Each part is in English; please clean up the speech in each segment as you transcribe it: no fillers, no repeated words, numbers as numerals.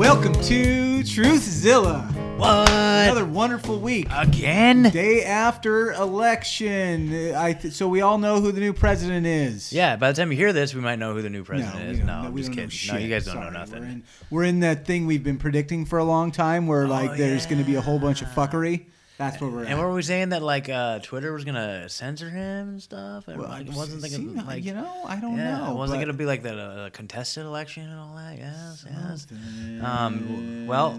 Welcome to Truthzilla. What? Another wonderful week. Again? Day after election. So we all know who the new president is. Yeah, by the time you hear this, we might know who the new president is. No, we I'm just don't know kidding. shit. No, you guys don't Sorry. know nothing. We're in that thing we've been predicting for a long time where there's going to be a whole bunch of fuckery. That's where we're at. And were we saying that Twitter was gonna censor him and stuff? Well, I wasn't thinking I don't know. Wasn't gonna be like the contested election and all that. Yes.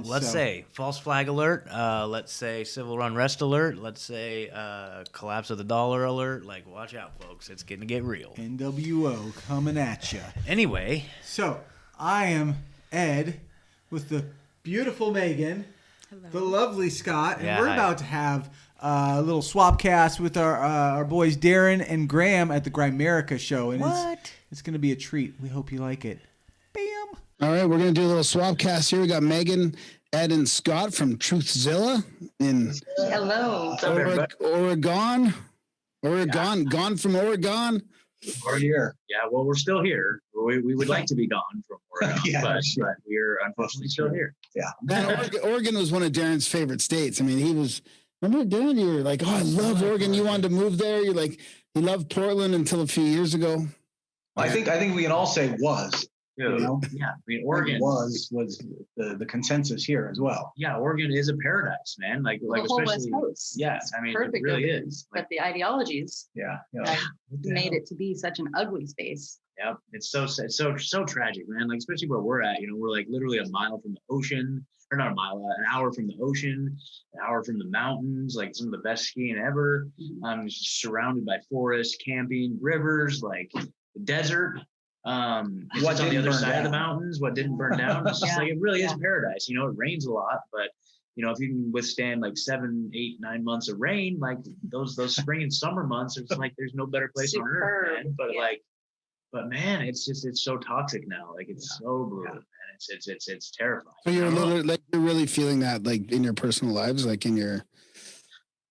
Let's say false flag alert. Let's say civil unrest alert. Let's say collapse of the dollar alert. Like, watch out, folks. It's gonna get real. NWO coming at you. Anyway, so I am Ed with the beautiful Megan. Hello. The lovely Scott, and Yeah, we're hi. about to have a little swapcast with our boys Darren and Graham at the Grimerica Show, and it's going to be a treat. We hope you like it. Bam! All right, we're going to do a little swapcast here. We got Megan, Ed, and Scott from Truthzilla in Hello. Oregon. Gone from Oregon. We're here. Yeah, well, we're still here. We would like to be gone from Oregon, but we're unfortunately still here. Yeah. Man, Oregon was one of Darren's favorite states. I mean, remember Darren, you were like, oh, I love Oregon. You wanted to move there. You're like, you loved Portland until a few years ago. I think we can all say was. You know? Yeah, I mean, Oregon was the consensus here as well. Yeah, Oregon is a paradise, man. Like The whole West especially. Coast. Yeah, I mean, Perfect it really over is. But the ideologies Yeah. have made it to be such an ugly space. Yeah, it's so tragic, man. Like, especially where we're at, we're like literally a mile from the ocean, or not a mile, an hour from the ocean, an hour from the mountains, like some of the best skiing ever. Surrounded by forests, camping, rivers, like the desert. It's What just on the didn't other burn side of the down. mountains, what didn't burn down. It's just like, it really is paradise. It rains a lot, but if you can withstand like 7, 8, 9 months of rain, like those spring and summer months, it's like there's no better place on earth, man. But man, it's so toxic now. Like, it's so brutal, man. It's terrifying. So you're you're really feeling that, like, in your personal lives, like in your.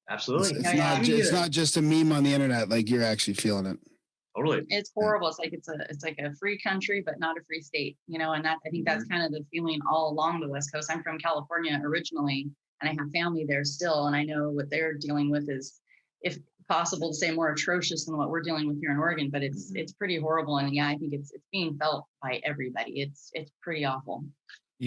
Absolutely. It's not just a meme on the internet. Like, you're actually feeling it. Totally. It's horrible. It's like a free country, but not a free state, and I think that's kind of the feeling all along the West Coast. I'm from California originally, and I have family there still, and I know what they're dealing with is, if possible to say, more atrocious than what we're dealing with here in Oregon, but it's pretty horrible. And yeah, I think it's being felt by everybody. It's pretty awful.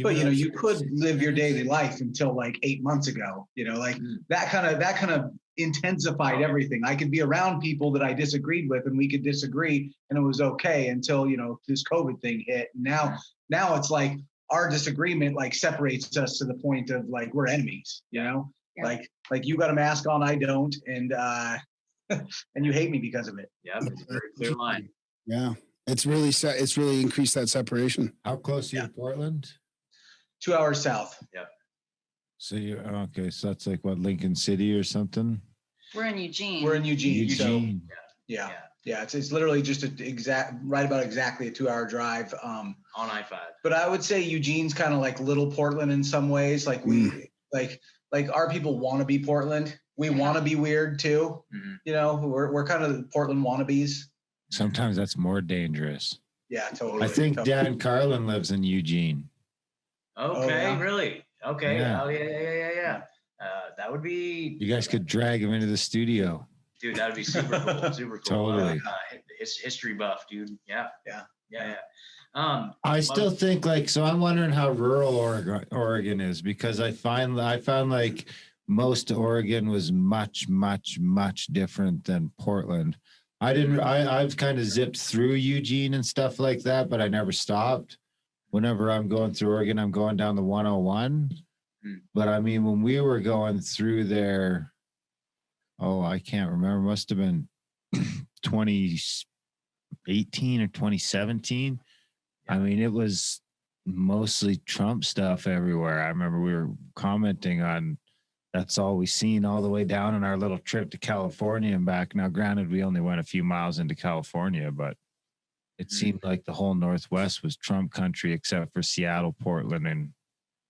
But you could live your daily life until like 8 months ago. That kind of intensified everything. I could be around people that I disagreed with, and we could disagree, and it was okay until this COVID thing hit. Now it's like our disagreement like separates us to the point of like we're enemies. Yeah. Like you got a mask on, I don't, and and you hate me because of it. Yeah, it's a very clear line. Yeah. It's really increased that separation. How close are you to Portland? 2 hours south. Yeah. So you're okay. So that's like what, Lincoln City or something? We're in Eugene. We're in Eugene. Eugene. So, yeah. It's literally just right about exactly a 2 hour drive. On I-5. But I would say Eugene's kind of like little Portland in some ways. Like like our people want to be Portland. We want to be weird too. Mm-hmm. We're kind of the Portland wannabes. Sometimes that's more dangerous. Yeah, totally. I think Dan Carlin lives in Eugene. Okay, yeah. Really? Okay. Yeah. Oh, yeah. That would be. You guys could drag him into the studio. Dude, that would be super cool. Super cool. Totally. History buff, dude. Yeah. I still think so I'm wondering how rural Oregon is, because I found like most Oregon was much, much, much different than Portland. I've kind of zipped through Eugene and stuff like that, but I never stopped. Whenever I'm going through Oregon, I'm going down the 101. But I mean, when we were going through there, I can't remember, must have been 2018 or 2017. I mean, it was mostly Trump stuff everywhere. I remember we were commenting on that's all we seen all the way down on our little trip to California and back. Now, granted, we only went a few miles into California, but it seemed like the whole Northwest was Trump country except for Seattle, Portland, and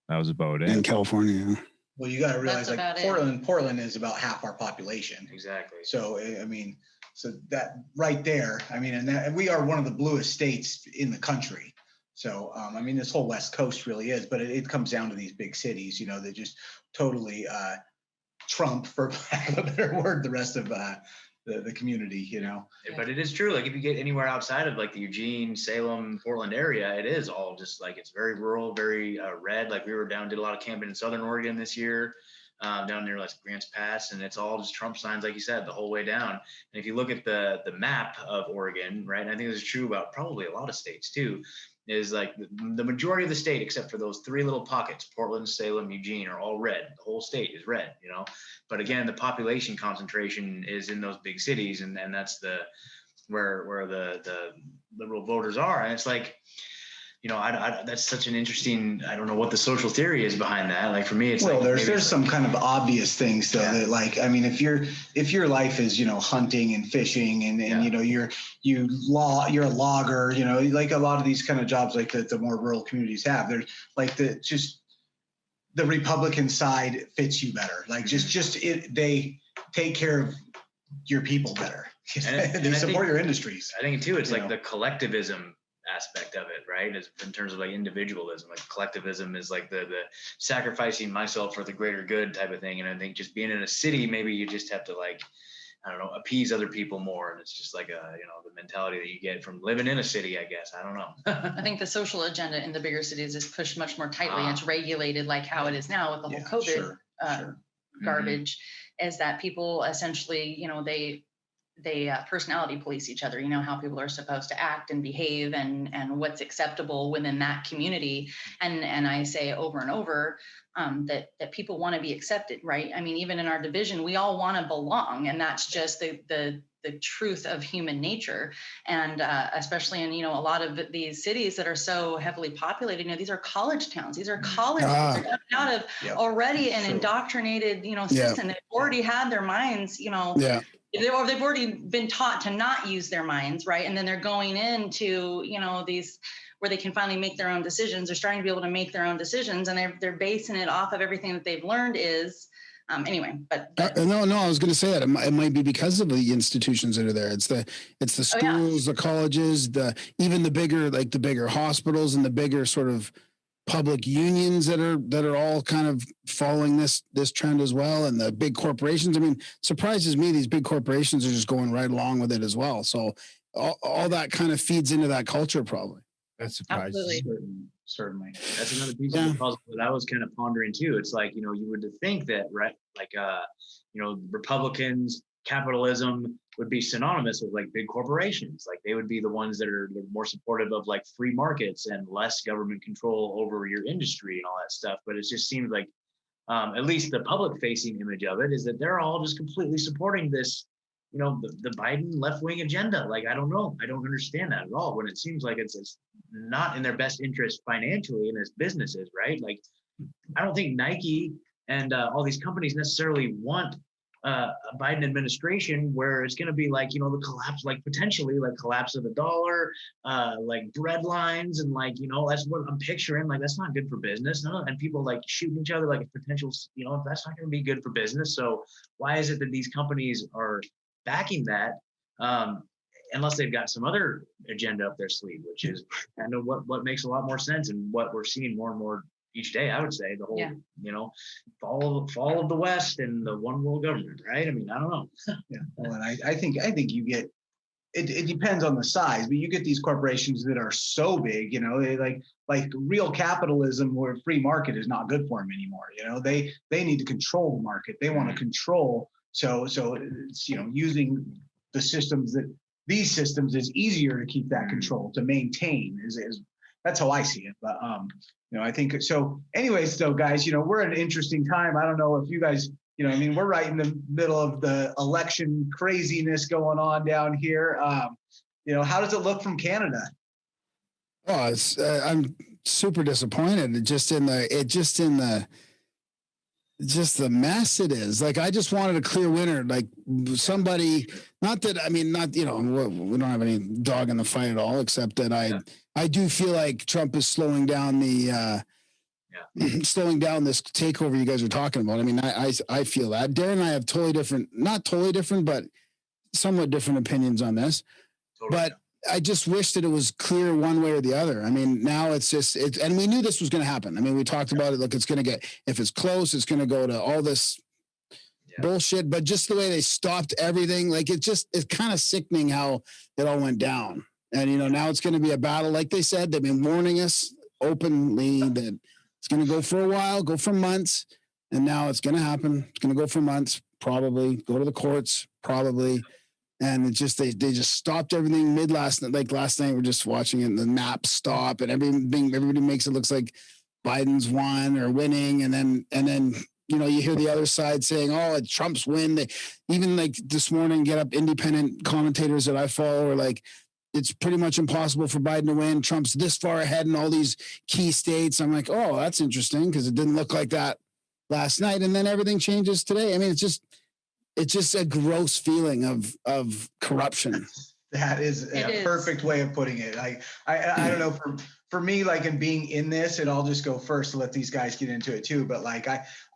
that was about it. In California. Well, you got to realize That's like about Portland is about half our population. Exactly. So, I mean, so that right there, I mean, and we are one of the bluest states in the country. So, I mean, this whole West Coast really is, but it comes down to these big cities, that just totally trump, for lack of a better word, the rest of the community, Yeah, but it is true. Like if you get anywhere outside of like the Eugene, Salem, Portland area, it is all just like it's very rural, very red. Like we were did a lot of camping in Southern Oregon this year, down near like Grants Pass, and it's all just Trump signs, like you said, the whole way down. And if you look at the map of Oregon, right, and I think this is true about probably a lot of states too, is like the majority of the state, except for those three little pockets, Portland, Salem, Eugene, are all red. The whole state is red, But again, the population concentration is in those big cities, and that's where the liberal voters are. And it's like, that's such an interesting. I don't know what the social theory is behind that. Like for me, it's there's some kind of obvious things though that like I mean if your life is hunting and fishing and you're a logger, like a lot of these kind of jobs like the more rural communities have. There's like the Republican side fits you better. Like they take care of your people better. They support your industries. I think too. It's like the collectivism aspect of it, right? Is in terms of like individualism. Like collectivism is like the sacrificing myself for the greater good type of thing. And I think just being in a city, maybe you just have to like, I don't know, appease other people more. And it's just like the mentality that you get from living in a city, I guess. I don't know. I think the social agenda in the bigger cities is pushed much more tightly. And it's regulated like how it is now with the whole COVID garbage, is that people essentially, they personality police each other, how people are supposed to act and behave and what's acceptable within that community. And I say over and over that people want to be accepted, right? I mean, even in our division, we all want to belong, and that's just the truth of human nature. And especially in, a lot of these cities that are so heavily populated, these are college towns. These are college kids coming out of already an indoctrinated, system. They've already had their minds, they've already been taught to not use their minds, right? And then they're going into, these where they can finally make their own decisions. They're starting to be able to make their own decisions, and they're basing it off of everything that they've learned is. Anyway, but no, I was going to say that it might be because of the institutions that are there. It's the schools, the colleges, even the bigger hospitals and the bigger sort of public unions that are all kind of following this trend as well, and the big corporations. I mean, surprises me these big corporations are just going right along with it as well. So all that kind of feeds into that culture, probably. That surprises. Certainly. That's another piece of the puzzle that I was kind of pondering too. It's like, you would think that, right? Like, Republicans, capitalism would be synonymous with like big corporations. Like they would be the ones that are more supportive of like free markets and less government control over your industry and all that stuff. But it just seems like, at least the public facing image of it is that they're all just completely supporting this, the Biden left-wing agenda. Like, I don't know. I don't understand that at all, when it seems like it's not in their best interest financially and as businesses, right? Like, I don't think Nike and all these companies necessarily want a Biden administration where it's going to be like, the collapse, like potentially like collapse of the dollar, like bread lines. And like, that's what I'm picturing. Like, that's not good for business. No? And people like shooting each other, like a potential, that's not going to be good for business. So why is it that these companies are backing that? Unless they've got some other agenda up their sleeve, which is kind of what makes a lot more sense and what we're seeing more and more each day. I would say the whole, fall of the West and the one world government, right? I mean, I don't know. Yeah. Well, and I think you get it depends on the size, but you get these corporations that are so big, they like real capitalism where free market is not good for them anymore. They need to control the market. They want to control. So it's, using the systems these systems is easier to keep that control, to maintain is that's how I see it. But, I think so anyways, though, guys, we're at an interesting time. I don't know if you guys, we're right in the middle of the election craziness going on down here. How does it look from Canada? Oh, I'm super disappointed just in the mess it is. Like, I just wanted a clear winner, like somebody, we don't have any dog in the fight at all, except that I do feel like Trump is slowing down slowing down this takeover you guys are talking about. I mean, I feel that. Darren and I have not totally different, but somewhat different opinions on this. Totally. I just wish that it was clear one way or the other. I mean, now it's just and we knew this was going to happen. I mean, we talked about it. Look, it's going to get, if it's close, it's going to go to all this bullshit. But just the way they stopped everything, like it's kind of sickening how it all went down. And now it's going to be a battle. Like they said, they've been warning us openly that it's going to go for a while, go for months, and now it's going to happen. It's going to go for months, probably go to the courts, probably. And it just they just stopped everything mid last night. Like last night, we're just watching it, and the maps stop, and everybody makes it looks like Biden's won or winning, and then you hear the other side saying, "Oh, it's Trump's win." They even like this morning get up independent commentators that I follow are like, it's pretty much impossible for Biden to win. Trump's this far ahead in all these key states. I'm like, oh, that's interesting because it didn't look like that last night, and then everything changes today. I mean, it's just a gross feeling of corruption. That is a perfect way of putting it. I don't know, for me, like in being in this, and I'll just go first to let these guys get into it too. But like,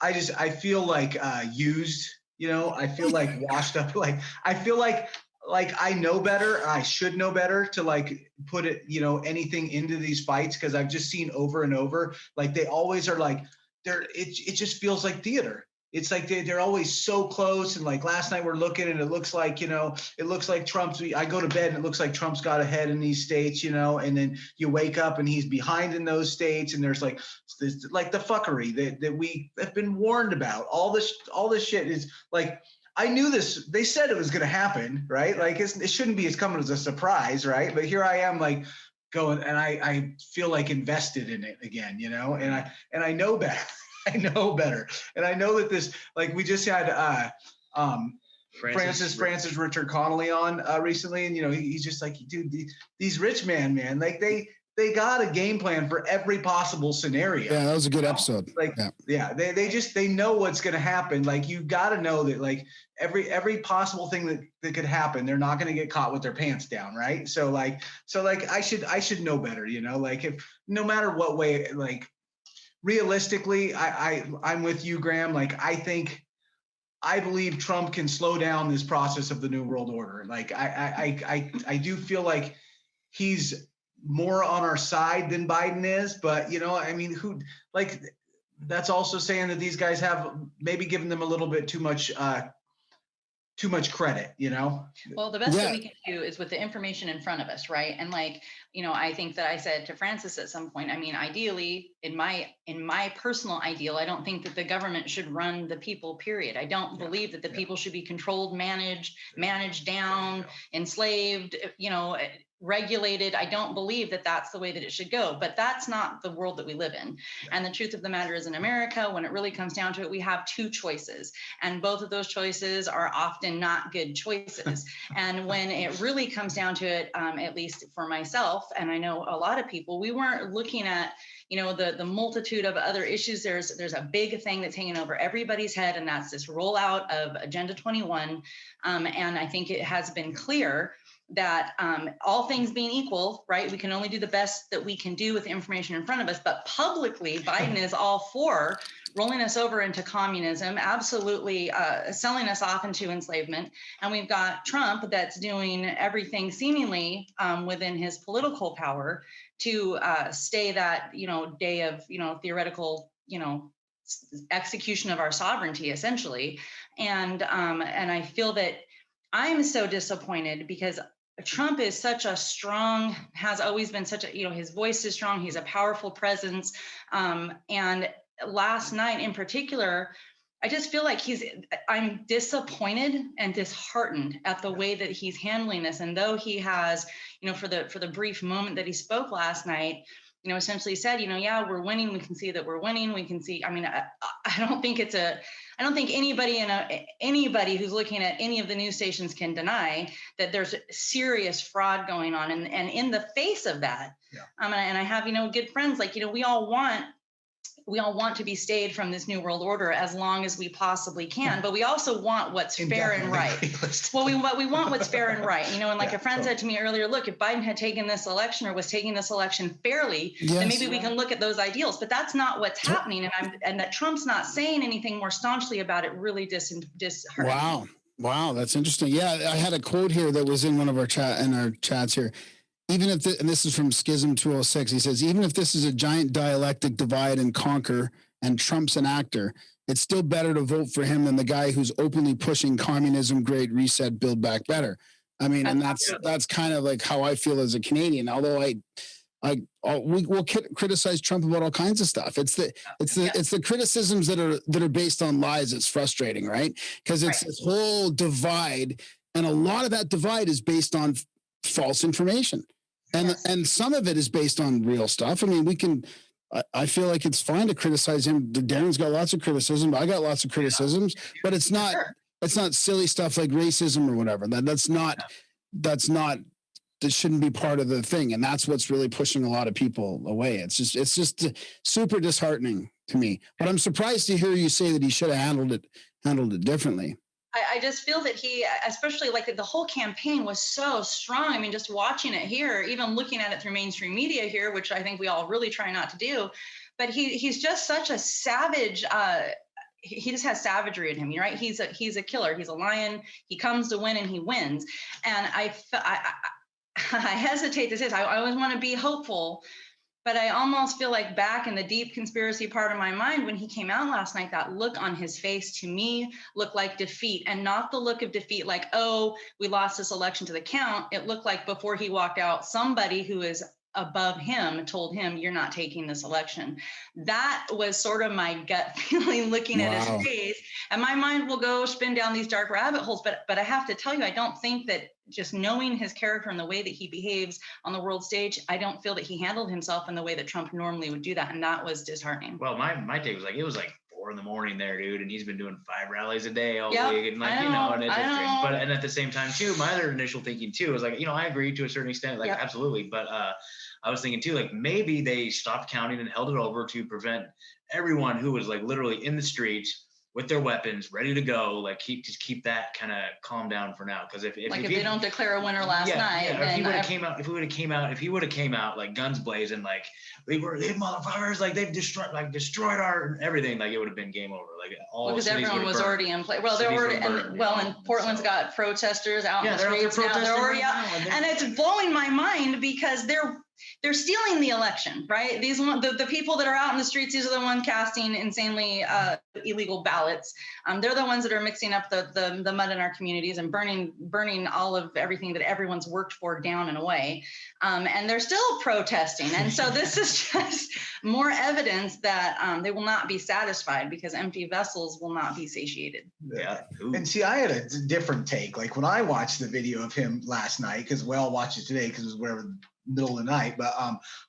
I feel like used, I feel like washed up. Like, I feel like I know better. I should know better to like put it, anything into these fights. Cause I've just seen over and over, like they always are like, it just feels like theater. It's like they're always so close. And like last night we're looking and it looks like, Trump's, I go to bed and it looks like Trump's got ahead in these states, and then you wake up and he's behind in those states. And there's like the fuckery that we have been warned about. All this shit is like, I knew this, they said it was going to happen, right? Like it shouldn't be as coming as a surprise, right? But here I am like going, and I feel like invested in it again, and I know better. I know better. And I know that this, like we just had Francis Richard Connolly on recently. And, he's just like, dude, these rich man, like they got a game plan for every possible scenario. Yeah, that was a good episode. Like, they know what's going to happen. Like, you got to know that like every possible thing that could happen, they're not going to get caught with their pants down. Right. So I should know better, like if no matter what way, like, realistically, I'm with you, Graham. Like, I believe Trump can slow down this process of the New World Order. Like, I do feel like he's more on our side than Biden is. But, that's also saying that these guys have maybe given them a little bit too much credit, Well, the best that we can do is with the information in front of us, right? And like, I think that I said to Francis at some point, I mean, ideally, in my personal ideal, I don't think that the government should run the people, period. I don't believe that the people should be controlled, managed down, enslaved, regulated. I don't believe that that's the way that it should go, but that's not the world that we live in. And the truth of the matter is, in America, when it really comes down to it, we have two choices, and both of those choices are often not good choices. And when it really comes down to it, at least for myself, and I know a lot of people, we weren't looking at the multitude of other issues. There's a big thing that's hanging over everybody's head, and that's this rollout of Agenda 21. And I think it has been clear that all things being equal, right, we can only do the best that we can do with the information in front of us. But publicly, Biden is all for rolling us over into communism, absolutely selling us off into enslavement. And we've got Trump that's doing everything seemingly within his political power to stay that, day of, theoretical, execution of our sovereignty, essentially. And I feel that I'm so disappointed because Trump is such a strong, has always been such a, his voice is strong. He's a powerful presence. And last night in particular, I just feel like I'm disappointed and disheartened at the way that he's handling this. And though he has, for the brief moment that he spoke last night, essentially said, yeah, we're winning. We can see that we're winning. We can see, I don't think anybody who's looking at any of the news stations can deny that there's serious fraud going on. And in the face of that, and I have, good friends, like, we all want to be stayed from this new world order as long as we possibly can, but we also want what's fair and right. Well, we want what's fair and right, and like a friend said to me earlier, look, if Biden had taken this election or was taking this election fairly, then maybe we can look at those ideals, but that's not what's happening. And that Trump's not saying anything more staunchly about it really disheartening. Wow, that's interesting. Yeah, I had a quote here that was in one of our chats here. Even if and this is from Schism 206, he says, even if this is a giant dialectic divide and conquer, and Trump's an actor, it's still better to vote for him than the guy who's openly pushing communism, great reset, build back better. I mean, and that's kind of like how I feel as a Canadian. Although we'll criticize Trump about all kinds of stuff. It's the criticisms that are based on lies. It's frustrating, right? Because it's this whole divide, and a lot of that divide is based on false information, and some of it is based on real stuff. I mean, I feel like it's fine to criticize him. Darren's got lots of criticism. I got lots of criticisms, but it's not silly stuff like racism or whatever. That shouldn't be part of the thing. And that's what's really pushing a lot of people away. It's just super disheartening to me, but I'm surprised to hear you say that he should have handled it differently. I just feel that he, especially like the whole campaign was so strong. I mean, just watching it here, even looking at it through mainstream media here, which I think we all really try not to do, but he's just such a savage. He just has savagery in him, right? He's a killer. He's a lion. He comes to win and he wins. And I hesitate to say this. I always want to be hopeful, but I almost feel like back in the deep conspiracy part of my mind, when he came out last night, that look on his face to me looked like defeat, and not the look of defeat like, oh, we lost this election to the count. It looked like before he walked out, somebody who is above him told him, you're not taking this election. That was sort of my gut feeling looking at his face. And my mind will go spin down these dark rabbit holes. But I have to tell you, I don't think that just knowing his character and the way that he behaves on the world stage, I don't feel that he handled himself in the way that Trump normally would do that. And that was disheartening. Well, my take was like, it was like 4 a.m. there, dude. And he's been doing 5 rallies a day all week. And like, and it's but and at the same time too, my other initial thinking too was like, I agree to a certain extent, like absolutely. But I was thinking too, like maybe they stopped counting and held it over to prevent everyone who was like literally in the streets with their weapons ready to go, like keep that kind of calm down for now. Because if they don't declare a winner last night, if he would have came out like guns blazing, like they motherfuckers, like they've destroyed our everything, like it would have been game over. Like all because everyone was already in place. Well, they're already and Portland's got protesters out in the streets now. They're already out, and it's blowing my mind because they're stealing the election, right? The people that are out in the streets, these are the ones casting insanely illegal ballots. They're the ones that are mixing up the mud in our communities and burning all of everything that everyone's worked for down and away. And they're still protesting. And so this is just more evidence that they will not be satisfied because empty vessels will not be satiated. Yeah. And see, I had a different take. Like when I watched the video of him last night, because we all watched it today because it was whatever middle of the night, but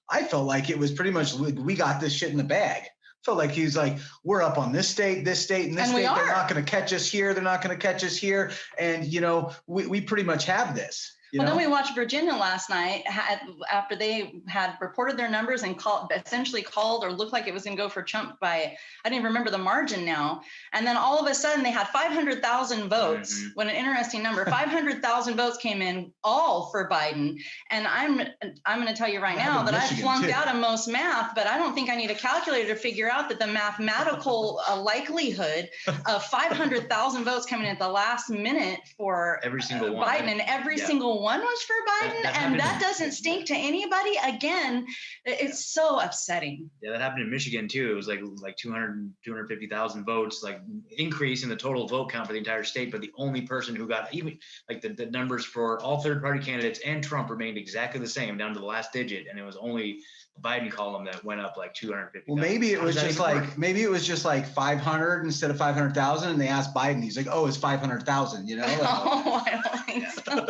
I felt like it was pretty much we got this shit in the bag. Felt like he's like, we're up on this state, and this state. They're not going to catch us here. They're not going to catch us here. And we pretty much have this. Then we watched Virginia last night after they had reported their numbers and essentially called or looked like it was going to go for Trump by, I don't even remember the margin now. And then all of a sudden they had 500,000 votes. Mm-hmm. What an interesting number. 500,000 votes came in all for Biden. And I'm going to tell you right now that I flunked out of most math, but I don't think I need a calculator to figure out that the mathematical likelihood of 500,000 votes coming in at the last minute for every single Biden, one, and every single one was for Biden, and that doesn't stink to anybody. Again, it's so upsetting. Yeah, that happened in Michigan too. It was like 250,000 votes, like increase in the total vote count for the entire state. But the only person who got even like the numbers for all third-party candidates and Trump remained exactly the same down to the last digit, and it was only the Biden column that went up like 250. Well, maybe it was just like 500 instead of 500,000, and they asked Biden. He's like, "Oh, it's 500,000," Like, I don't think so.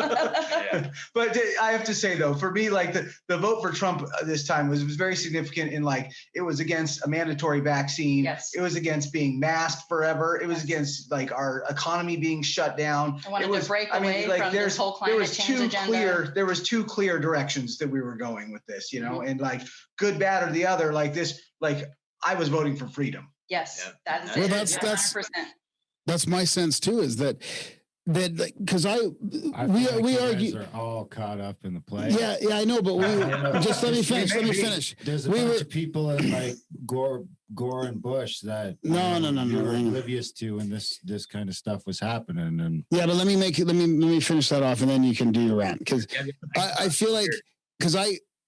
But I have to say though, for me, like the vote for Trump this time was very significant in like it was against a mandatory vaccine. Yes. It was against being masked forever. It was against like our economy being shut down. I wanted to break away from this whole climate change agenda. There was two clear directions that we were going with this, mm-hmm. And like good, bad, or the other. Like this, like I was voting for freedom. Yes, that is well, that's my sense too. Is that that because we argue are all caught up in the play. Yeah, I know, but just let me finish. There's a bunch of people in like Gore and Bush that no, were oblivious to when this kind of stuff was happening. And yeah, but let me finish that off, and then you can do your rant, because I feel like, because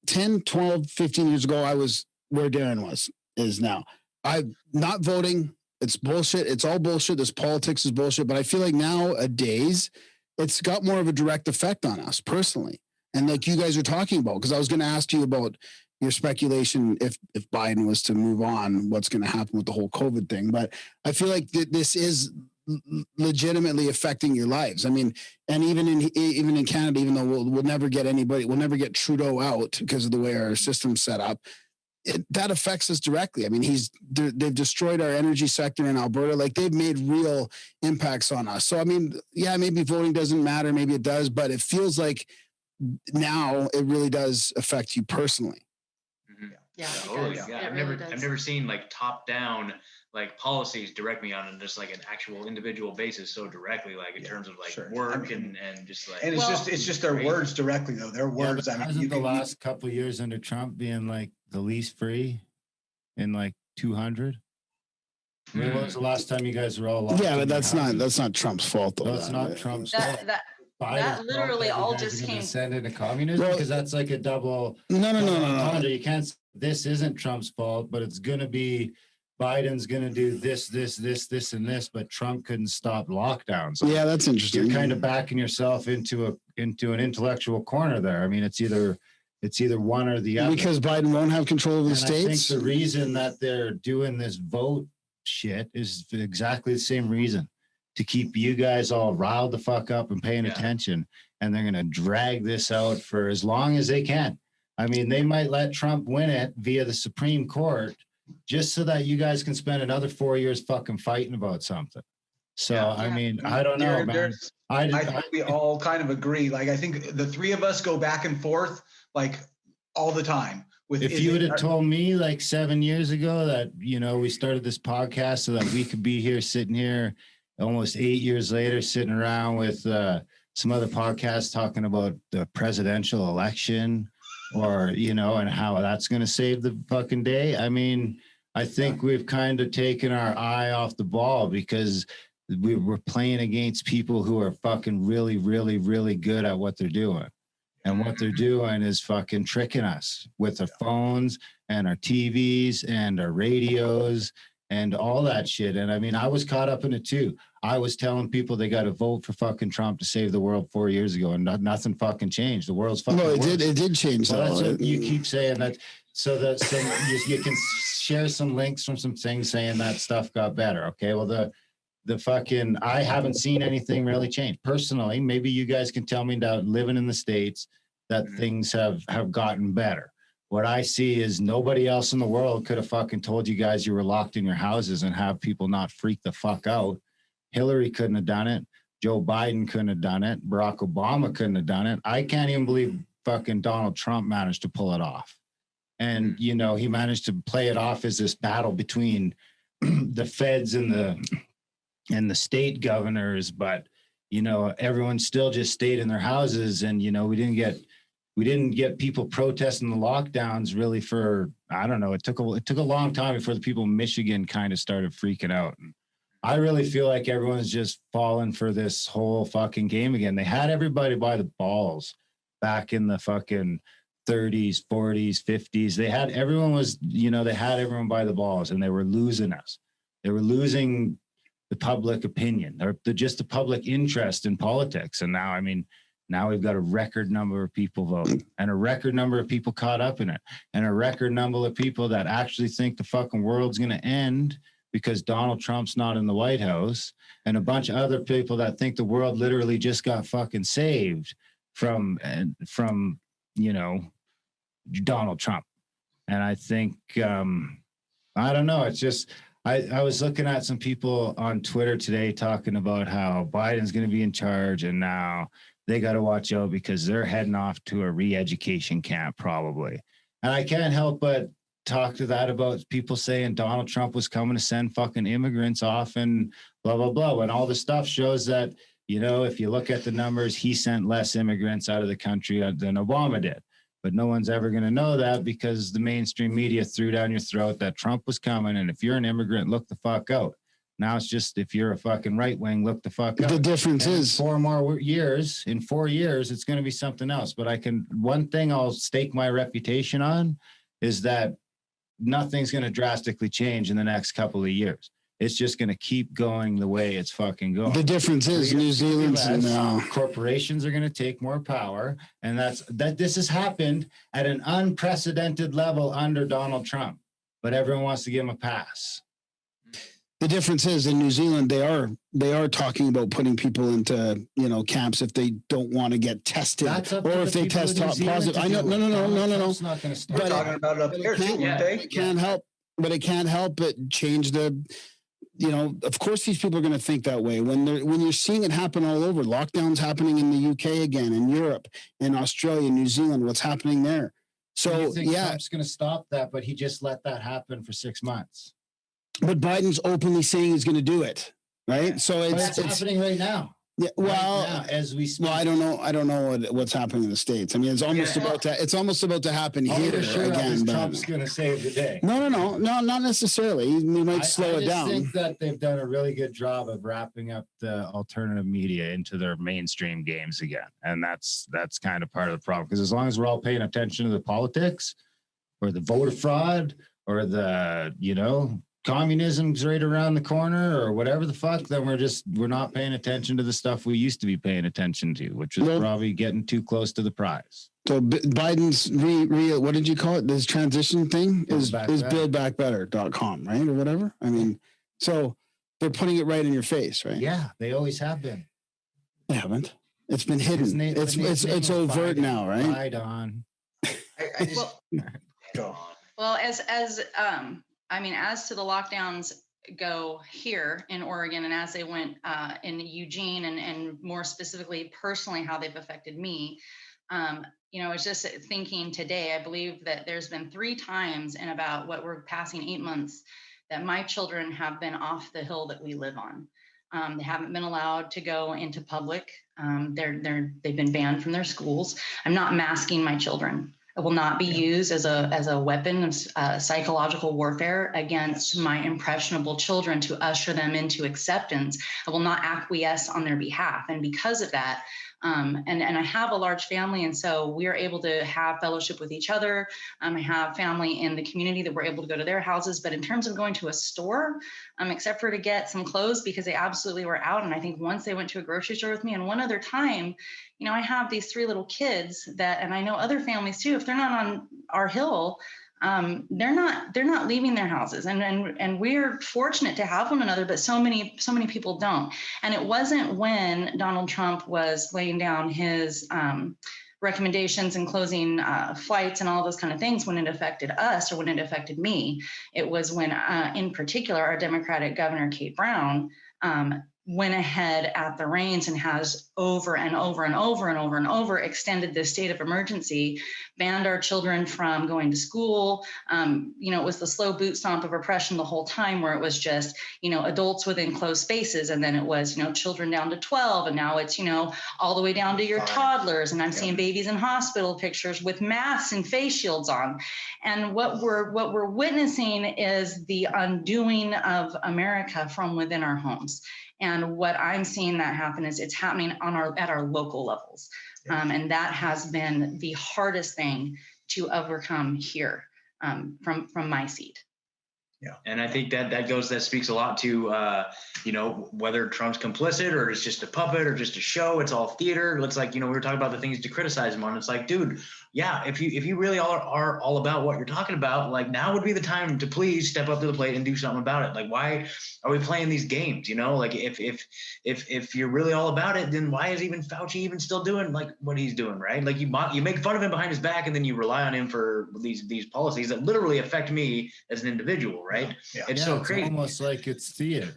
10, 12, 15 years ago, I was where Darren is now. I'm not voting. It's bullshit. It's all bullshit. This politics is bullshit. But I feel like nowadays it's got more of a direct effect on us personally. And like you guys are talking about, because I was going to ask you about your speculation if Biden was to move on, what's going to happen with the whole COVID thing. But I feel like this is legitimately affecting your lives. I mean, and even in Canada, even though we'll never get Trudeau out because of the way our system's set up, that affects us directly. I mean, they've destroyed our energy sector in Alberta. Like, they've made real impacts on us. So, I mean, yeah, maybe voting doesn't matter. Maybe it does, but it feels like now it really does affect you personally. Mm-hmm. Yeah. Totally. Yeah. I've never seen like top down like policies direct me on just like an actual individual basis so directly, like in terms of like work and just like, and it's just their words directly though. Their words. I mean, hasn't the last couple of years under Trump being like the least free in like 200? When was the last time you guys were all locked? Yeah, but that's not Trump's fault though. That's not Trump's fault. That literally all just came. Send into communism, because that's like a double. No. You can't. This isn't Trump's fault, but it's going to be. Biden's going to do this, and this, but Trump couldn't stop lockdowns. So yeah, that's interesting. You're kind of backing yourself into an intellectual corner there. I mean, it's either one or the other. Because Biden won't have control of the states. I think the reason that they're doing this vote shit is exactly the same reason, to keep you guys all riled the fuck up and paying attention. And they're going to drag this out for as long as they can. I mean, they might let Trump win it via the Supreme Court, just so that you guys can spend another 4 years fucking fighting about something. So, I mean, I don't know, man. I think we all kind of agree. Like, I think the three of us go back and forth like all the time. If you would have told me like 7 years ago that, we started this podcast so that we could be here, sitting here almost 8 years later, sitting around with some other podcasts talking about the presidential election, or, and how that's going to save the fucking day. I mean, I think we've kind of taken our eye off the ball, because we were playing against people who are fucking really, really, really good at what they're doing. And what they're doing is fucking tricking us with our phones and our TVs and our radios and all that shit. And I mean, I was caught up in it too. I was telling people they got to vote for fucking Trump to save the world 4 years ago, and nothing fucking changed. The world's fucking it did change. Well, that's what you keep saying, that so that you can share some links from some things saying that stuff got better. Okay, well the fucking, I haven't seen anything really change personally. Maybe you guys can tell me that living in the States that things have gotten better. What I see is nobody else in the world could have fucking told you guys you were locked in your houses and have people not freak the fuck out. Hillary couldn't have done it. Joe Biden couldn't have done it. Barack Obama couldn't have done it. I can't even believe fucking Donald Trump managed to pull it off. And, he managed to play it off as this battle between the feds and the state governors. But, everyone still just stayed in their houses, and, we didn't get people protesting the lockdowns really for, I don't know. It took a long time before the people in Michigan kind of started freaking out. And I really feel like everyone's just fallen for this whole fucking game again. They had everybody by the balls back in the fucking 30s, 40s, 50s. They had everyone by the balls, and they were losing us. They were losing the public opinion, or just the public interest in politics. And now we've got a record number of people voting, and a record number of people caught up in it, and a record number of people that actually think the fucking world's going to end because Donald Trump's not in the White House, and a bunch of other people that think the world literally just got fucking saved from Donald Trump. And I think, I don't know. It's just, I was looking at some people on Twitter today talking about how Biden's going to be in charge, and now they got to watch out because they're heading off to a re-education camp probably. And I can't help but talk to that about people saying Donald Trump was coming to send fucking immigrants off and blah, blah, blah. When all the stuff shows that You know, if you look at the numbers, he sent less immigrants out of the country than Obama did. But no one's ever going to know that because the mainstream media threw down your throat that Trump was coming. And if you're an immigrant, look the fuck out. Now it's just, if you're a fucking right wing, look the fuck out. The difference is in 4 years, it's going to be something else. But one thing I'll stake my reputation on is that nothing's going to drastically change in the next couple of years. It's just going to keep going the way it's fucking going. The difference is New Zealand's corporations are going to take more power, and this has happened at an unprecedented level under Donald Trump. But everyone wants to give him a pass. The difference is in New Zealand, they are talking about putting people into, camps if they don't want to get tested or if they test positive. I know, no. It's not going to stop. We're talking about it up there too, aren't they? It can't help, but it can't help but change the. Of course, these people are going to think that way when you're seeing it happen all over. Lockdowns happening in the UK again, in Europe, in Australia, New Zealand. What's happening there? So you think Trump's going to stop that, but he just let that happen for 6 months. But Biden's openly saying he's going to do it, right? So it's happening right now. Yeah, well, right now, as we speak. Well, I don't know what's happening in the States. I mean, it's almost about to. It's almost about to happen here again. Trump's going to save the day. No, not necessarily. We might slow it down. I think that they've done a really good job of wrapping up the alternative media into their mainstream games again, and that's kind of part of the problem. Because as long as we're all paying attention to the politics, or the voter fraud, or the communism's right around the corner or whatever the fuck, then we're not paying attention to the stuff we used to be paying attention to, which is probably getting too close to the prize. So Biden's what did you call it? This transition thing is buildbackbetter.com, right? Or whatever. I mean, so they're putting it right in your face, right? Yeah, they always have been. They haven't. It's been hidden. It's overt now, right? Right on. Well, as to the lockdowns go here in Oregon, and as they went in Eugene, and more specifically, personally, how they've affected me, I was just thinking today, I believe that there's been 3 times in about what we're passing 8 months that my children have been off the hill that we live on. They haven't been allowed to go into public. They've been banned from their schools. I'm not masking my children. It will not be used as a weapon of psychological warfare against my impressionable children to usher them into acceptance. I will not acquiesce on their behalf. And because of that, and I have a large family, and so we are able to have fellowship with each other. I have family in the community that we're able to go to their houses. But in terms of going to a store, except for to get some clothes because they absolutely were out. And I think once they went to a grocery store with me, and one other time, I have these 3 little kids and I know other families too, if they're not on our hill, they're not leaving their houses, and we're fortunate to have one another, but so many people don't. And it wasn't when Donald Trump was laying down his recommendations and closing flights and all those kind of things when it affected us or when it affected me. It was when, in particular, our Democratic Governor Kate Brown went ahead at the reins and has over and over extended this state of emergency, banned our children from going to school. It was the slow boot stomp of oppression the whole time, where it was just, adults within closed spaces. And then it was, children down to 12. And now it's, all the way down to your toddlers. And I'm seeing babies in hospital pictures with masks and face shields on. And what we're witnessing is the undoing of America from within our homes. And what I'm seeing that happen is it's happening at our local levels. And that has been the hardest thing to overcome here from my seat. Yeah. And I think that speaks a lot to, whether Trump's complicit or it's just a puppet or just a show. It's all theater. It looks like, we were talking about the things to criticize him on. It's like, dude, yeah, if you really are all about what you're talking about, like, now would be the time to please step up to the plate and do something about it. Like, why are we playing these games? Like, if you're really all about it, then why is even Fauci even still doing like what he's doing, right? Like, you make fun of him behind his back, and then you rely on him for these policies that literally affect me as an individual, right? Yeah. It's so crazy. It's almost like it's theater.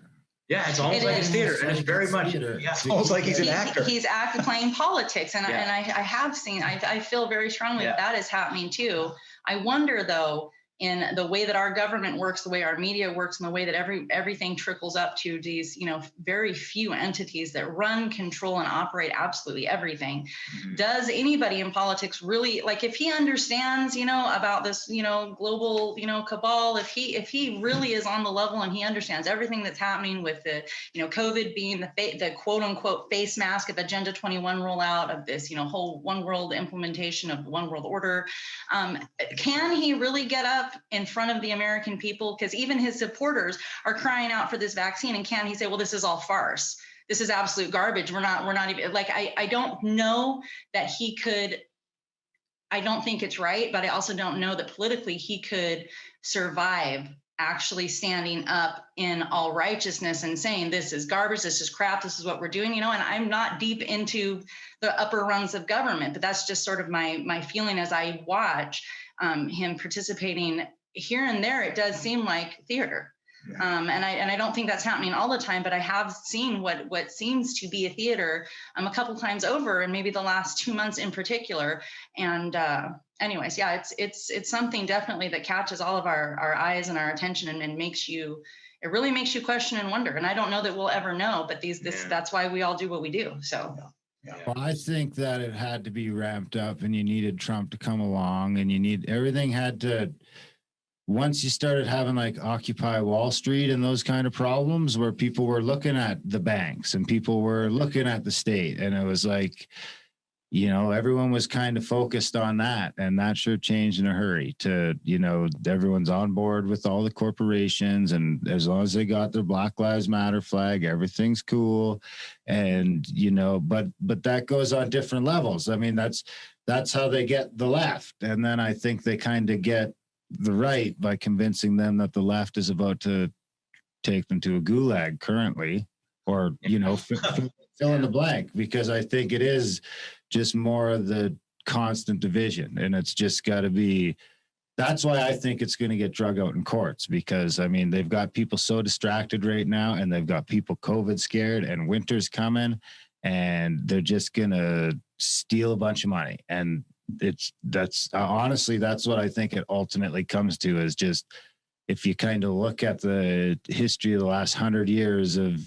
Yeah, it's almost like it's theater, and it's very much. Yeah, it's almost like he's an actor. He's playing politics, and I have seen. I feel very strongly that is happening too. I wonder though, in the way that our government works, the way our media works, and the way that everything trickles up to these, very few entities that run, control, and operate absolutely everything. Mm-hmm. Does anybody in politics really, like, if he understands, about this, global, cabal, if he really is on the level and he understands everything that's happening with the, COVID being the quote unquote face mask of Agenda 21 rollout of this, whole one world implementation of the one world order, can he really get up in front of the American people? Because even his supporters are crying out for this vaccine. And can he say, well, this is all farce. This is absolute garbage. We're not even, like, I don't know that he could, I don't think it's right, but I also don't know that politically he could survive actually standing up in all righteousness and saying, this is garbage, this is crap, this is what we're doing, and I'm not deep into the upper rungs of government, but that's just sort of my feeling as I watch him participating here and there. It does seem like theater. Yeah. And I don't think that's happening all the time, but I have seen what seems to be a theater a couple times over, and maybe the last 2 months in particular. And anyways, yeah, it's something definitely that catches all of our eyes and our attention, and it really makes you question and wonder. And I don't know that we'll ever know, but that's why we all do what we do. So. Yeah. Well, I think that it had to be ramped up, and you needed Trump to come along, and everything had to. Once you started having like Occupy Wall Street and those kind of problems where people were looking at the banks and people were looking at the state, and it was like, everyone was kind of focused on that, and that sure changed in a hurry to, everyone's on board with all the corporations, and as long as they got their Black Lives Matter flag, everything's cool. And, but that goes on different levels. I mean, that's how they get the left. And then I think they kind of get the right by convincing them that the left is about to take them to a gulag currently, or, fill in the blank, because I think it is just more of the constant division, and it's just got to be. That's why I think it's going to get drug out in courts, because I mean, they've got people so distracted right now, and they've got people COVID scared, and winter's coming, and they're just going to steal a bunch of money. And honestly, that's what I think it ultimately comes to, is just, if you kind of look at the history of the last 100 years of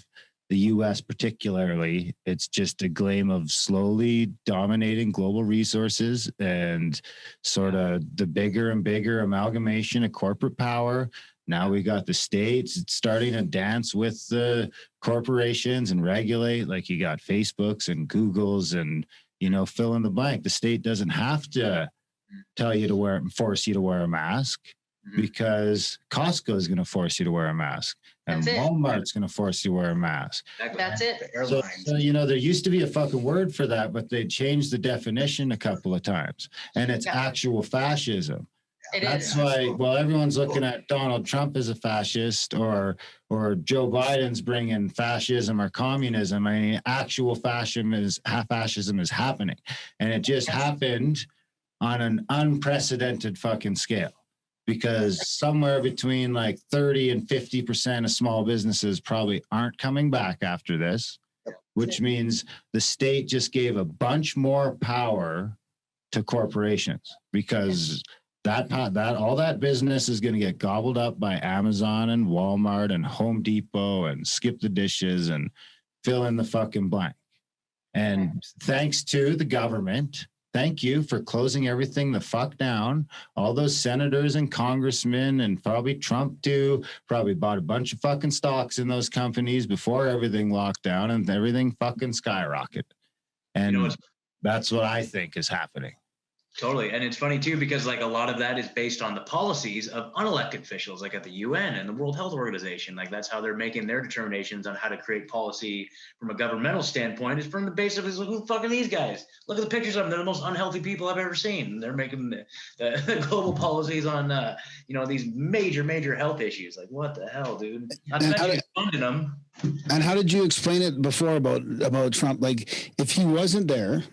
the U.S. particularly, it's just a game of slowly dominating global resources and sort of the bigger and bigger amalgamation of corporate power. Now we got the states starting to dance with the corporations and regulate, like you got Facebooks and Googles and, fill in the blank. The state doesn't have to force you to wear a mask, because Costco is going to force you to wear a mask, and Walmart's going to force you to wear a mask. That's it. So, there used to be a fucking word for that, but they changed the definition a couple of times, and it's actual fascism. That's why, everyone's looking at Donald Trump as a fascist, or Joe Biden's bringing fascism or communism. I mean, actual fascism is happening, and it just happened on an unprecedented fucking scale, because somewhere between like 30 and 50% of small businesses probably aren't coming back after this, which means the state just gave a bunch more power to corporations, because that all that business is going to get gobbled up by Amazon and Walmart and Home Depot and Skip the Dishes and fill in the fucking blank. And thanks to the government, thank you for closing everything the fuck down. All those senators and congressmen, and probably Trump too, probably bought a bunch of fucking stocks in those companies before everything locked down, and everything fucking skyrocketed. And that's what I think is happening. Totally. And it's funny too, because like a lot of that is based on the policies of unelected officials, like at the UN and the World Health Organization. Like that's how they're making their determinations on how to create policy from a governmental standpoint, is from the base of who the fuck are these guys? Look at the pictures of them. They're the most unhealthy people I've ever seen. They're making the global policies on, these major health issues. Like what the hell, dude? Not funding them. And how did you explain it before about Trump? Like if he wasn't there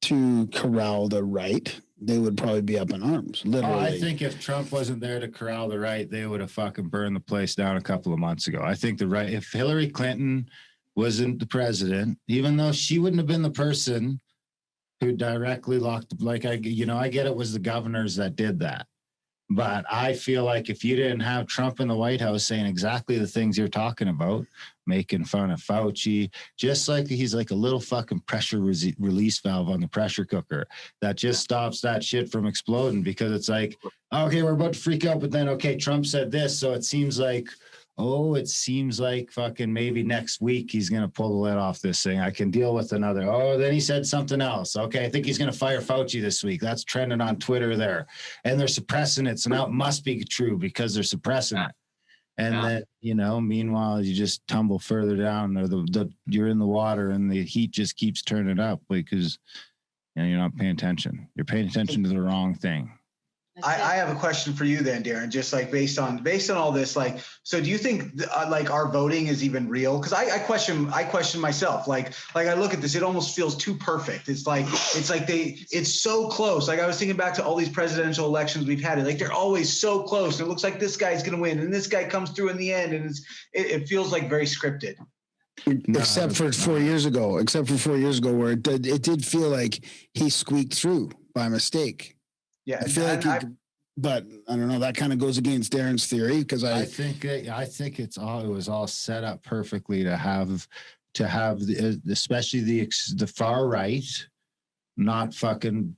to corral the right, they would probably be up in arms, literally. I think if Trump wasn't there to corral the right, they would have fucking burned the place down a couple of months ago. I think the right, if Hillary Clinton wasn't the president, even though she wouldn't have been the person who directly locked, I get it was the governors that did that. But I feel like if you didn't have Trump in the White House saying exactly the things you're talking about, making fun of Fauci, just like he's like a little fucking pressure release valve on the pressure cooker that just stops that shit from exploding, because it's like, okay, we're about to freak out, but then, okay, Trump said this. So it seems like fucking maybe next week he's going to pull the lid off this thing. I can deal with another. Oh, then he said something else. Okay, I think he's going to fire Fauci this week. That's trending on Twitter there. And they're suppressing it. So now it must be true because they're suppressing it. And then, you know, meanwhile, you just tumble further down, or you're in the water and the heat just keeps turning up because, you know, you're not paying attention. You're paying attention to the wrong thing. I have a question for you then, Darren, just like based on all this, like, so do you think like our voting is even real? Because I question myself. Like I look at this, it almost feels too perfect. It's so close. Like I was thinking back to all these presidential elections we've had, like they're always so close. And it looks like this guy's going to win and this guy comes through in the end. And it feels like very scripted. Except for 4 years ago, where it did feel like he squeaked through by mistake. Yeah, I feel like but I don't know. That kind of goes against Darren's theory, because I think it was all set up perfectly to have especially the far right not fucking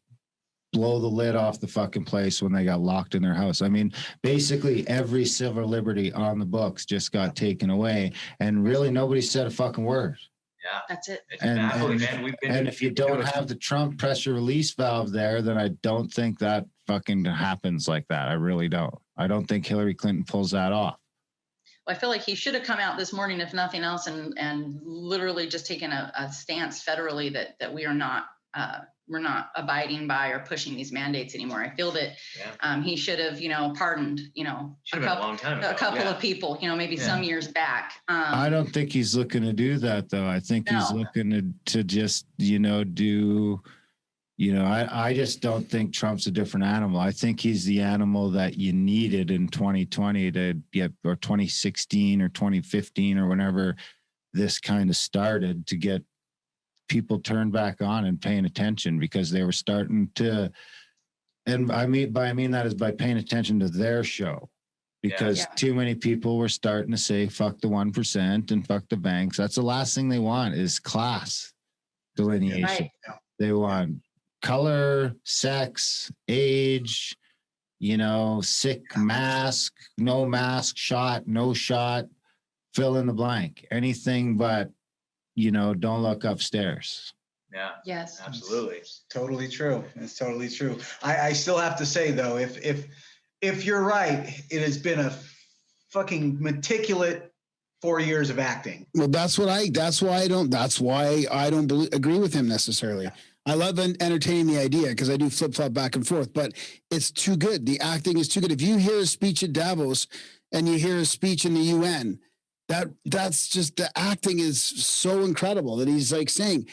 blow the lid off the fucking place when they got locked in their house. I mean, basically every civil liberty on the books just got taken away, and really nobody said a fucking word. Yeah, that's it. And if you don't have the Trump pressure release valve there, then I don't think that fucking happens like that. I really don't. I don't think Hillary Clinton pulls that off. Well, I feel like he should have come out this morning, if nothing else, and literally just taken a stance federally that we are not we're not abiding by or pushing these mandates anymore. I feel that he should have, pardoned, a couple of people, maybe some years back. I don't think he's looking to do that, though. I think he's looking to just, I just don't think Trump's a different animal. I think he's the animal that you needed in 2020 to get, or 2016 or 2015 or whenever this kind of started, to get people turned back on and paying attention, because they were starting to, and I mean that is by paying attention to their show, because too many people were starting to say, fuck the 1% and fuck the banks. That's the last thing they want, is class delineation. Right. They want color, sex, age, sick, mask, no mask, shot, no shot, fill in the blank, anything but, don't look upstairs. Yeah. Yes. Absolutely. It's totally true. It's totally true. I still have to say though, if you're right, it has been a fucking meticulous 4 years of acting. Well, that's why I don't agree with him necessarily. Yeah. I love entertaining the idea, because I do flip-flop back and forth, but it's too good. The acting is too good. If you hear a speech at Davos and you hear a speech in the UN, that's just, the acting is so incredible that he's like saying.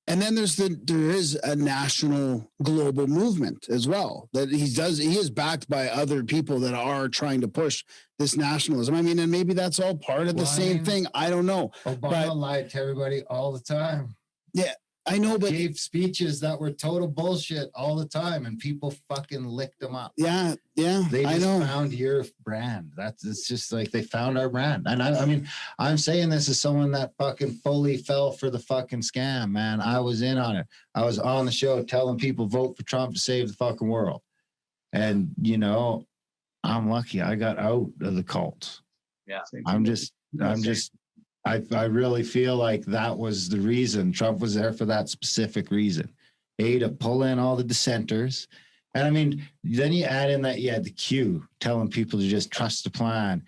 And then there is a national global movement as well that he is backed by other people that are trying to push this nationalism. I mean, and maybe that's all part of the same thing. I don't know. Obama lied to everybody all the time. Yeah, I know, but gave speeches that were total bullshit all the time, and people fucking licked them up. Yeah. They just found your brand. It's just like they found our brand. And I mean, I'm saying this as someone that fucking fully fell for the fucking scam, man. I was in on it. I was on the show telling people vote for Trump to save the fucking world. And I'm lucky I got out of the cult. Yeah. I really feel like that was the reason. Trump was there for that specific reason. To pull in all the dissenters. And I mean, then you add in that you had the Q telling people to just trust the plan.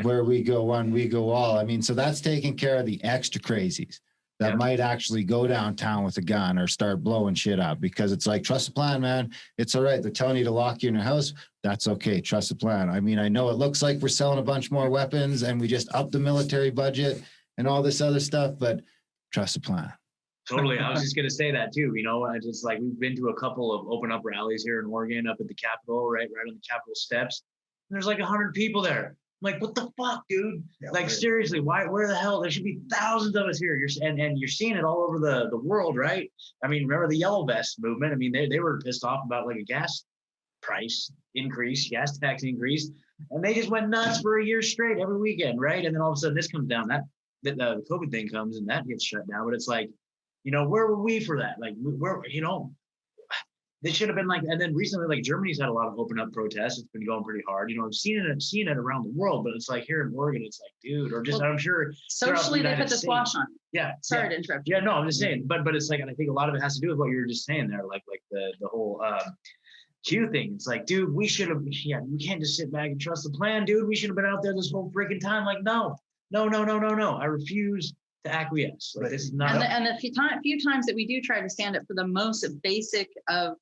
Where we go one, we go all. I mean, so that's taking care of the extra crazies that might actually go downtown with a gun or start blowing shit up, because it's like, trust the plan, man. It's all right. They're telling you to lock you in your house. That's okay. Trust the plan. I mean, I know it looks like we're selling a bunch more weapons and we just upped the military budget and all this other stuff, but trust the plan. Totally. I was just going to say that too. I just like, we've been to a couple of open up rallies here in Oregon, up at the Capitol, right on the Capitol steps. And there's like 100 people there. I'm like, what the fuck, dude? Yeah, like, seriously, where the hell? There should be thousands of us here. And you're seeing it all over the world, right? I mean, remember the yellow vest movement? I mean, they were pissed off about like a gas price increase, gas tax increase, and they just went nuts for a year straight every weekend, right? And then all of a sudden this comes down, the COVID thing comes and that gets shut down. But it's like, where were we for that? Like, where, they should have been like, and then recently, like Germany's had a lot of open up protests. It's been going pretty hard. I've seen it around the world, but it's like here in Oregon, it's like, dude, or just, I'm sure. Socially, they put the squash on. Yeah. Sorry to interrupt you. Yeah, no, I'm just saying, but it's like, and I think a lot of it has to do with what you were just saying there, like the whole Q thing. It's like, dude, we should have, we can't just sit back and trust the plan, dude. We should have been out there this whole freaking time. Like, no. I refuse to acquiesce. Like, this is not. And the few times that we do try to stand up for the most basic of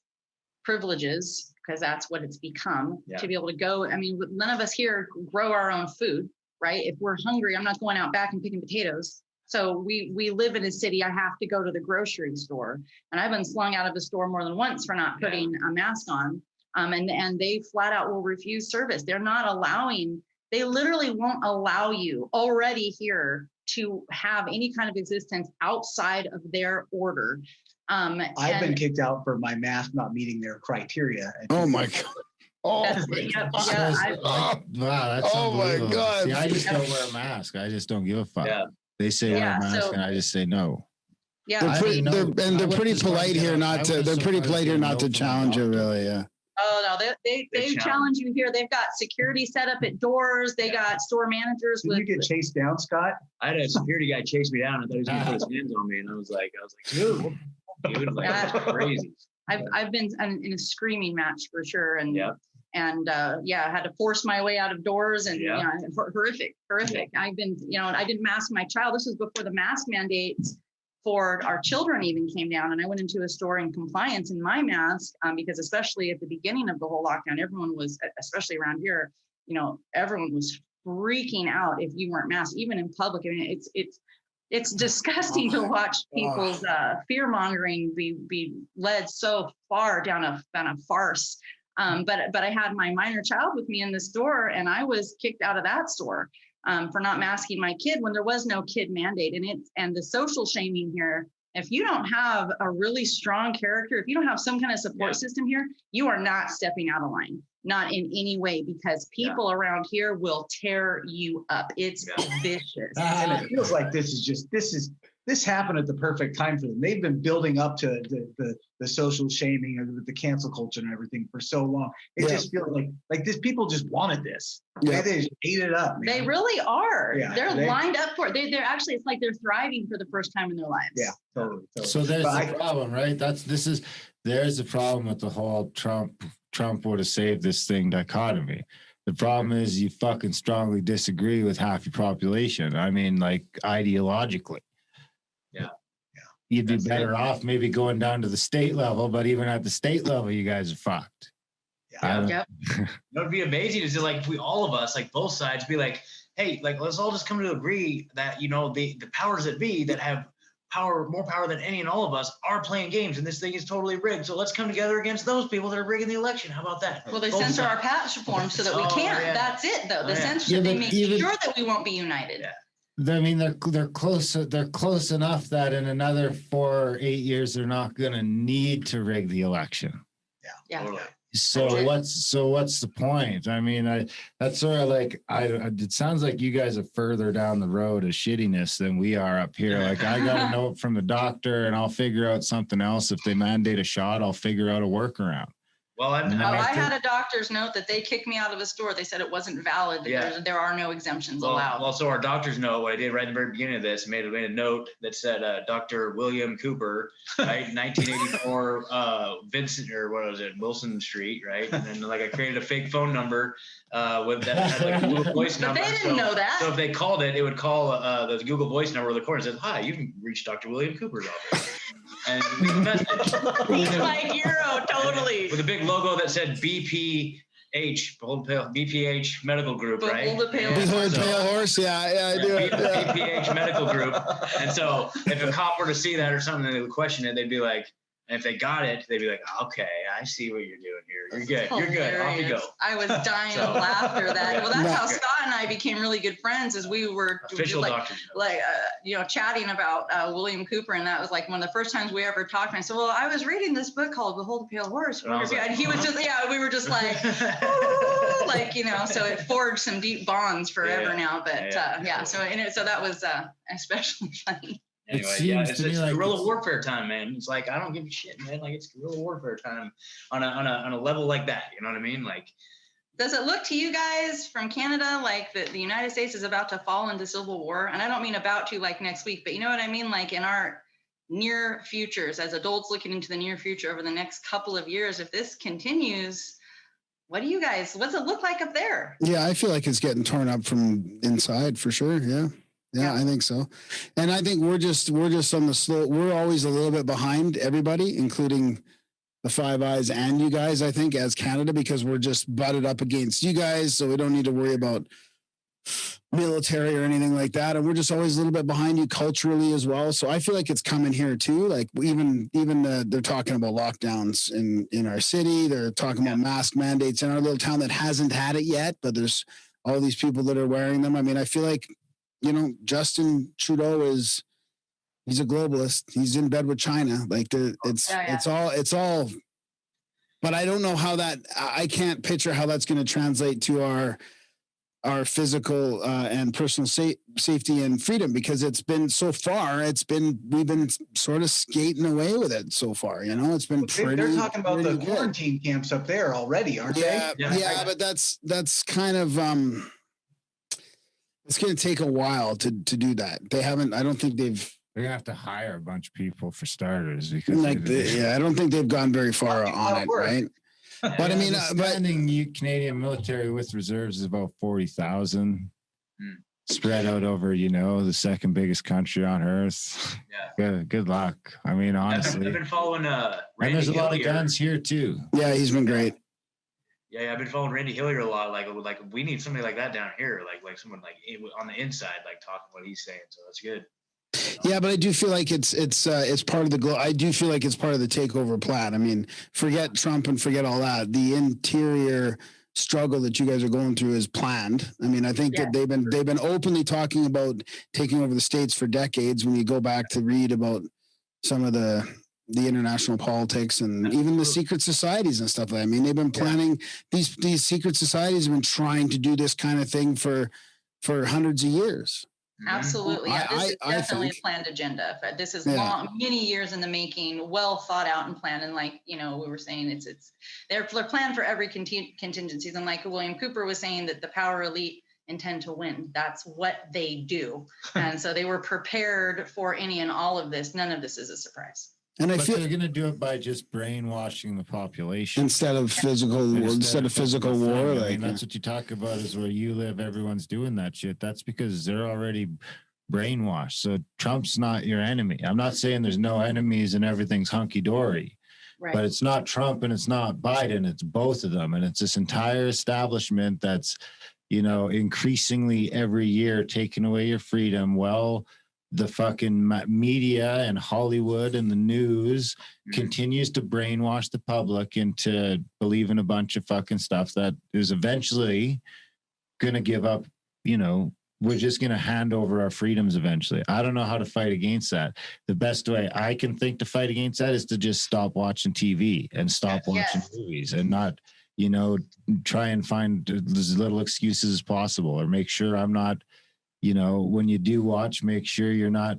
privileges, because that's what it's become, to be able to go. I mean, none of us here grow our own food, right? If we're hungry, I'm not going out back and picking potatoes. So we live in a city. I have to go to the grocery store, and I've been slung out of the store more than once for not putting a mask on. And they flat out will refuse service. They're not allowing. They literally won't allow you already here to have any kind of existence outside of their order. I've been kicked out for my mask not meeting their criteria. Oh my God. Oh, wow, that's oh my God. See, I just don't wear a mask. I just don't give a fuck. Yeah. They say wear a mask and I just say no. Yeah. They're pretty polite here not to challenge you, really. Yeah. Oh no, they challenge you here. They've got security set up at doors. They got store managers. Did you get chased down, Scott? I had a security guy chase me down. I thought he was gonna put his hands on me, and I was like, dude, like, that's crazy. I've been in a screaming match for sure, and I had to force my way out of doors, and horrific. I've been, I didn't mask my child. This was before the mask mandates for our children even came down, and I went into a store in compliance in my mask, because especially at the beginning of the whole lockdown, everyone was, especially around here, everyone was freaking out if you weren't masked, even in public. I mean, it's disgusting to watch people's fear mongering be led so far down a farce. But I had my minor child with me in the store, and I was kicked out of that store for not masking my kid when there was no kid mandate. And the social shaming here, if you don't have a really strong character, if you don't have some kind of support system here, you are not stepping out of line, not in any way, because people around here will tear you up. It's vicious. And it feels like this happened at the perfect time for them. They've been building up to the social shaming and the cancel culture and everything for so long. It just feels like this. People just wanted this. Yeah. They just ate it up. Man. They really are. Yeah, they're lined up for it. They're actually, it's like they're thriving for the first time in their lives. Yeah, totally. So there's the problem, right? There's the problem with the whole Trump would have saved this thing dichotomy. The problem is you fucking strongly disagree with half your population. I mean, like, ideologically. Yeah. You'd be better off maybe going down to the state level, but even at the state level, you guys are fucked. It'd be amazing to see, like, all of us, like both sides, be like, hey, like, let's all just come to agree that, the powers that be that have more power than any and all of us are playing games, and this thing is totally rigged. So let's come together against those people that are rigging the election. How about that? Well, they censor our patch reform so that we can't. Yeah. That's it, though. The censorship, they make sure that we won't be united. Yeah. I mean, they're close. They're close enough that in another 4 or 8 years, they're not going to need to rig the election. Yeah. Totally. So what's the point? I mean, that's sort of like it sounds like you guys are further down the road of shittiness than we are up here. Like, I got a note from the doctor, and I'll figure out something else. If they mandate a shot, I'll figure out a workaround. Well, I had a doctor's note that they kicked me out of a store. They said it wasn't valid. There are no exemptions allowed. Well, so our doctor's note, what I did right in the very beginning of this, made a note that said Dr. William Cooper, right, 1984, Vincent, or what was it, Wilson Street, right? And then, like, I created a fake phone number with that had, like, a Google Voice number. But they didn't know that. So if they called it, it would call the Google Voice number of the corner and says, "Hi, you can reach Dr. William Cooper's office." And leave a message. He's my hero, totally. With a big logo that said BPH, BPH Medical Group, right? Behold the pale horse. Yeah, I do. BPH Medical Group. And so if a cop were to see that or something, they would question it. They'd be like, And if they got it, they'd be like, okay, I see what you're doing here. You're good. You're good. Off you go. I was dying of laughter. Well, that's how Scott and I became really good friends, as we were official doctors, chatting about William Cooper, and that was like one of the first times we ever talked. And I said, well, I was reading this book called Behold the Pale Horse. And he was just, we were just like, so it forged some deep bonds forever now. But so that was especially funny. Anyway, it's guerrilla warfare time, man. It's like, I don't give a shit, man. Like, it's guerrilla warfare time on a level like that. You know what I mean? Like, does it look to you guys from Canada like the United States is about to fall into civil war? And I don't mean about to like next week, but you know what I mean? Like in our near futures, as adults looking into the near future over the next couple of years, if this continues, what's it look like up there? Yeah, I feel like it's getting torn up from inside for sure. Yeah. Yeah, I think so. And I think we're just on the slow. We're always a little bit behind everybody, including the Five Eyes and you guys, I think, as Canada, because we're just butted up against you guys. So we don't need to worry about military or anything like that. And we're just always a little bit behind you culturally as well. So I feel like it's coming here too. Like even they're talking about lockdowns in our city. They're talking about mask mandates in our little town that hasn't had it yet, but there's all these people that are wearing them. I mean, I feel like, Justin Trudeau he's a globalist. He's in bed with China. Like it's all, but I don't know how I can't picture how that's going to translate to our physical and personal safety and freedom, because we've been sort of skating away with it so far. It's been pretty. They're talking about the good. Quarantine camps up there already, aren't they? Yeah, but that's kind of, it's going to take a while to do that. I don't think they're going to have to hire a bunch of people for starters, because I don't think they've gone very far on it, right? But I mean, the Canadian military with reserves is about 40,000 spread out over, the second biggest country on earth. Yeah. Good luck. I mean, honestly, I've been following and there's a lot of guns here too. Yeah, he's been great. Yeah, I've been following Randy Hillier a lot. Like we need somebody like that down here, like someone like on the inside, like talking what he's saying. So that's good. Yeah, but I do feel like it's part of the I do feel like it's part of the takeover plan. I mean, forget Trump and forget all that. The interior struggle that you guys are going through is planned. I mean, I think that they've been openly talking about taking over the states for decades. When you go back to read about some of the international politics and even the secret societies and stuff like that. I mean, they've been planning these secret societies have been trying to do this kind of thing for hundreds of years. Absolutely. Yeah, this is definitely a planned agenda. This is many years in the making, well thought out and planned. And like, we were saying, they're planned for every contingencies. And like William Cooper was saying, that the power elite intend to win. That's what they do. And so they were prepared for any and all of this. None of this is a surprise. And I feel they're going to do it by just brainwashing the population instead of physical war. I mean, that's what you talk about is where you live. Everyone's doing that shit. That's because they're already brainwashed. So Trump's not your enemy. I'm not saying there's no enemies and everything's hunky dory, but it's not Trump and it's not Biden. It's both of them. And it's this entire establishment that's, increasingly every year taking away your freedom. Well, the fucking media and Hollywood and the news continues to brainwash the public into believing a bunch of fucking stuff that is eventually going to give up, we're just going to hand over our freedoms eventually. I don't know how to fight against that. The best way I can think to fight against that is to just stop watching TV and stop watching movies and not, try and find as little excuses as possible, or make sure I'm not, when you do watch, make sure you're not,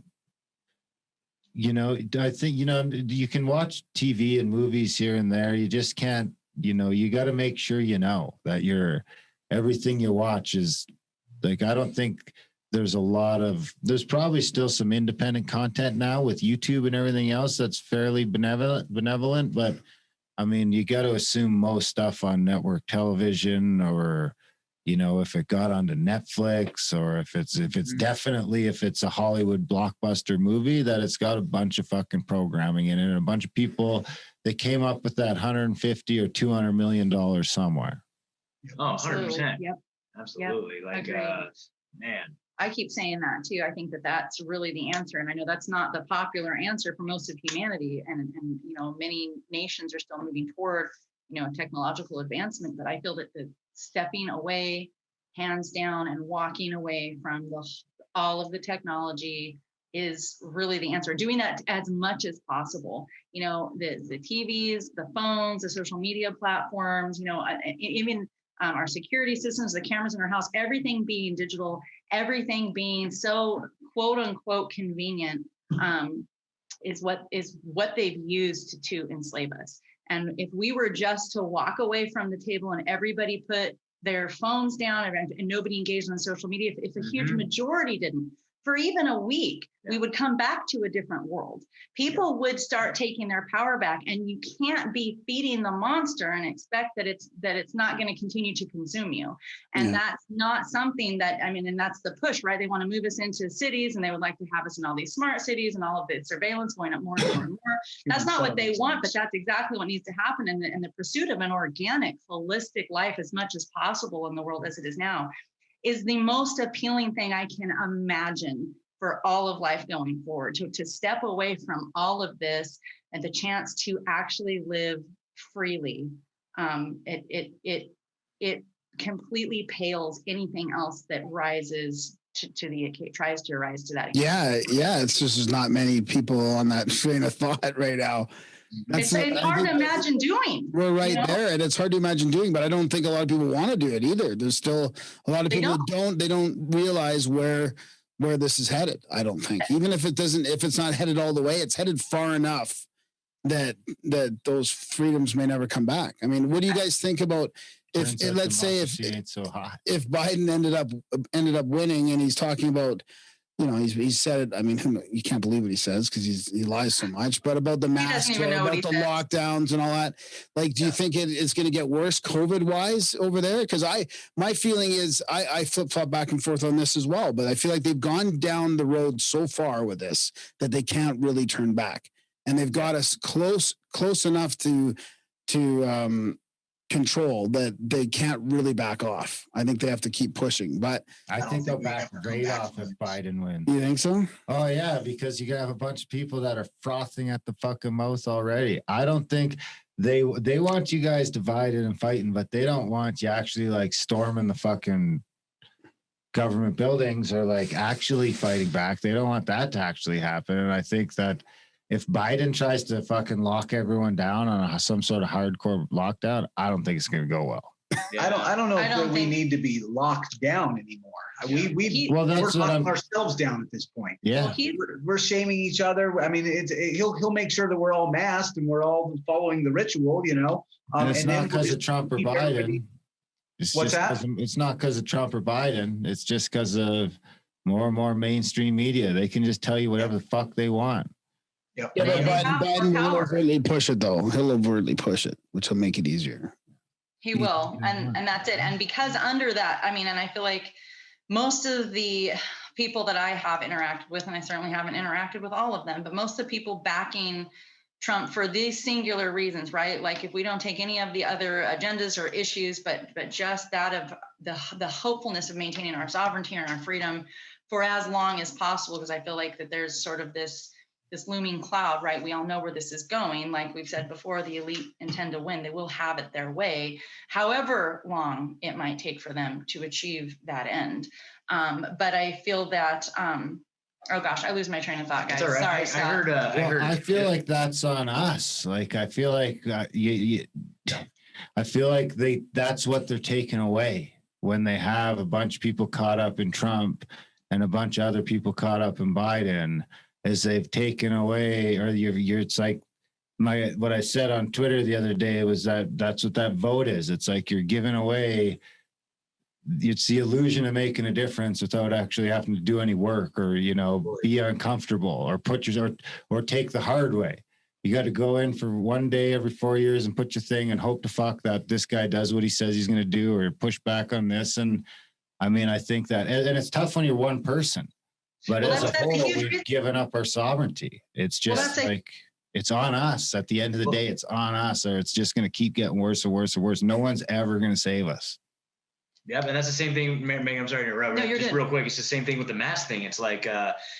I think, you can watch TV and movies here and there. You just can't, you got to make sure, that everything you watch is like, I don't think there's probably still some independent content now with YouTube and everything else that's fairly benevolent. But I mean, you got to assume most stuff on network television, or, if it got onto Netflix, or if it's a Hollywood blockbuster movie, that it's got a bunch of fucking programming in it and a bunch of people that came up with that $150 or $200 million somewhere. Oh, 100%. Yep. Absolutely. Yep. Like, man, I keep saying that too. I think that that's really the answer. And I know that's not the popular answer for most of humanity. And many nations are still moving toward, technological advancement. But I feel that the stepping away, hands down, and walking away from all of the technology is really the answer. Doing that as much as possible. The TVs, the phones, the social media platforms, even our security systems, the cameras in our house, everything being digital, everything being so quote unquote convenient, is what they've used to enslave us. And if we were just to walk away from the table and everybody put their phones down and nobody engaged on social media, if a huge majority didn't, for even a week, we would come back to a different world. People would start taking their power back, and you can't be feeding the monster and expect that it's not going to continue to consume you. And that's not something that, and that's the push, right? They want to move us into cities, and they would like to have us in all these smart cities and all of the surveillance going up more and more and more. That's not what they want, but that's exactly what needs to happen in the pursuit of an organic, holistic life as much as possible in the world as it is now. Is the most appealing thing I can imagine for all of life going forward, to step away from all of this and the chance to actually live freely. It completely pales anything else that rises tries to rise to that. Yeah. It's just there's not many people on that train of thought right now. It's hard to imagine doing. We're right there, and it's hard to imagine doing, but I don't think a lot of people want to do it either. There's still a lot of people who don't realize where this is headed. I don't think, even if it's not headed all the way, it's headed far enough that those freedoms may never come back. I mean, what do you guys think about if Biden ended up winning, and he's talking about, he said it. I mean, you can't believe what he says because he lies so much. But about the masks, about the lockdowns and all that. Like, do you think it's going to get worse COVID wise over there? Because my feeling is I flip flop back and forth on this as well. But I feel like they've gone down the road so far with this that they can't really turn back, and they've got us close enough to control that they can't really back off. I think they have to keep pushing, but I think they'll back right off if Biden wins. You think so? Oh yeah, because you have a bunch of people that are frothing at the fucking mouth already. I don't think they want you guys divided and fighting, but they don't want you actually like storming the fucking government buildings or like actually fighting back. They don't want that to actually happen. And I think that if Biden tries to fucking lock everyone down on some sort of hardcore lockdown, I don't think it's going to go well. Yeah. I don't know if we need to be locked down anymore. We're locking ourselves down at this point. Yeah, we're shaming each other. I mean, he'll make sure that we're all masked and we're all following the ritual. And it's not because of Trump or Biden. What's that? It's not because of Trump or Biden. It's just because of more and more mainstream media. They can just tell you whatever the fuck they want. Yep. Yeah, Biden will overtly push it, though. He'll overtly push it, which will make it easier. He will, and that's it. And because under that, and I feel like most of the people that I have interacted with, and I certainly haven't interacted with all of them, but most of the people backing Trump for these singular reasons, right? Like if we don't take any of the other agendas or issues, but just that of the hopefulness of maintaining our sovereignty and our freedom for as long as possible, because I feel like that there's sort of this looming cloud, right? We all know where this is going. Like we've said before, the elite intend to win. They will have it their way, however long it might take for them to achieve that end. But I feel that, oh gosh, I lose my train of thought, guys. All right. Sorry, I feel like that's on us. Like, I feel like I feel like that's what they're taking away when they have a bunch of people caught up in Trump and a bunch of other people caught up in Biden. Is they've taken away, or it's like what I said on Twitter the other day was that's what that vote is. It's like you're giving away. It's the illusion of making a difference without actually having to do any work or be uncomfortable or or take the hard way. You got to go in for one day every 4 years and put your thing and hope to fuck that this guy does what he says he's going to do or push back on this. And I think that, and it's tough when you're one person. But as a whole, we've given up our sovereignty. It's just it's on us. At the end of the day, it's on us, or it's just going to keep getting worse and worse and worse. No one's ever going to save us. Yeah, and that's the same thing, Megan, I'm sorry to interrupt. No, you're just good. real quick, it's the same thing with the mask thing. It's like,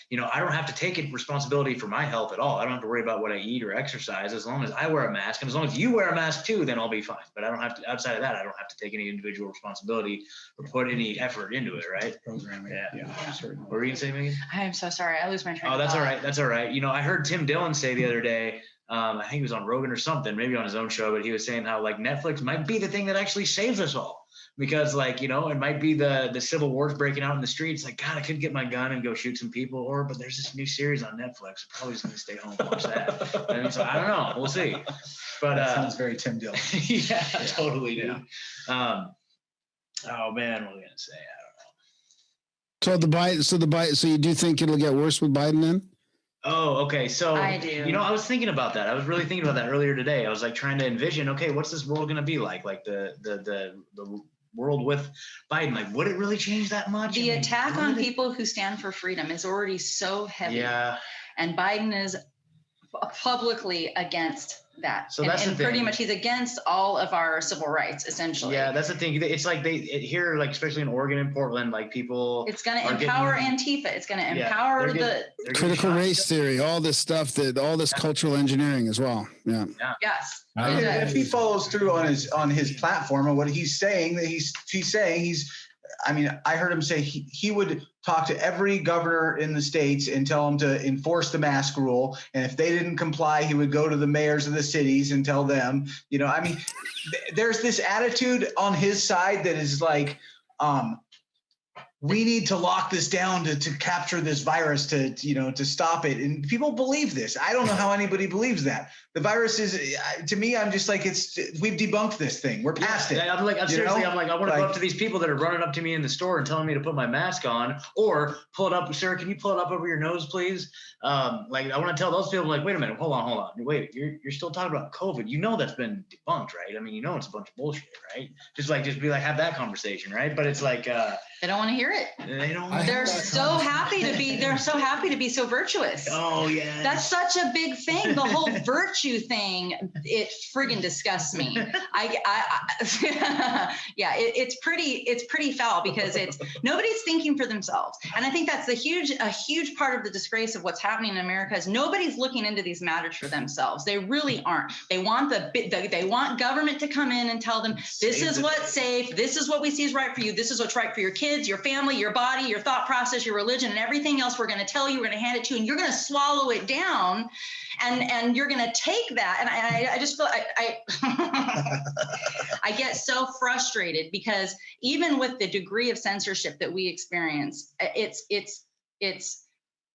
you know, I don't have to take responsibility for my health at all. I don't have to worry about what I eat or exercise as long as I wear a mask. And as long as you wear a mask too, then I'll be fine. But I don't have to, outside of that, I don't have to take any individual responsibility or put any effort into it, right? Programming. Yeah. Certainly. What were you gonna say, Megan? I'm so sorry. I lose my train Oh, of that's thought. all right. That's all right. You know, I heard Tim Dillon say the other day, I think he was on Rogan or something, maybe on his own show, but he was saying how like Netflix might be the thing that actually saves us all. Because like, you know, it might be the civil wars breaking out in the streets. Like, God, I could get my gun and go shoot some people. But there's this new series on Netflix. I'm probably just going to stay home and watch that. And so I don't know. We'll see. But that sounds very Tim Dillon. yeah, totally, dude. Oh man, what was I going to say? I don't know. So you do think it'll get worse with Biden then? Oh, okay. So, I do. you know, I was thinking about that. I was really thinking about that earlier today. I was like trying to envision, okay, what's this world going to be like? Like the world with Biden, like, would it really change that much? The attack on people who stand for freedom is already so heavy. Yeah. And Biden is publicly against that. So that's the thing. Pretty much he's against all of our civil rights, essentially. Yeah, that's the thing. It's like here, like especially in Oregon and Portland, like people. It's going to empower Antifa. It's going to empower they're critical race theory, all this stuff, all this cultural engineering as well. Yeah. Yes. If he follows through on his platform and what he's saying, I mean, I heard him say he would talk to every governor in the states and tell them to enforce the mask rule. And if they didn't comply, he would go to the mayors of the cities and tell them, you know, I mean, there's this attitude on his side that is like, we need to lock this down to capture this virus to stop it. And people believe this. I don't know how anybody believes that. The virus is, to me, I'm just like, we've debunked this thing. We're past it. I'm like, I want to go up to these people that are running up to me in the store and telling me to put my mask on or pull it up. Sir, can you pull it up over your nose, please? Like, I want to tell those people, like, wait a minute, hold on. Wait, you're still talking about COVID. You know, that's been debunked, right? I mean, you know, it's a bunch of bullshit, right? Just be like, have that conversation, right? But it's like, they don't want to hear it. They don't. They're so happy to be. They're so happy to be so virtuous. Oh yeah. That's such a big thing. The whole virtue thing. It friggin' disgusts me. It's pretty foul because nobody's thinking for themselves, and I think that's a huge part of the disgrace of what's happening in America is nobody's looking into these matters for themselves. They really aren't. They want they want government to come in and tell them this is what's safe. This is what we see is right for you. This is what's right for your kids, your family, your body, your thought process, your religion, and everything else we're going to tell you, we're going to hand it to you, and you're going to swallow it down, and you're going to take that. And I just feel I get so frustrated because even with the degree of censorship that we experience, it's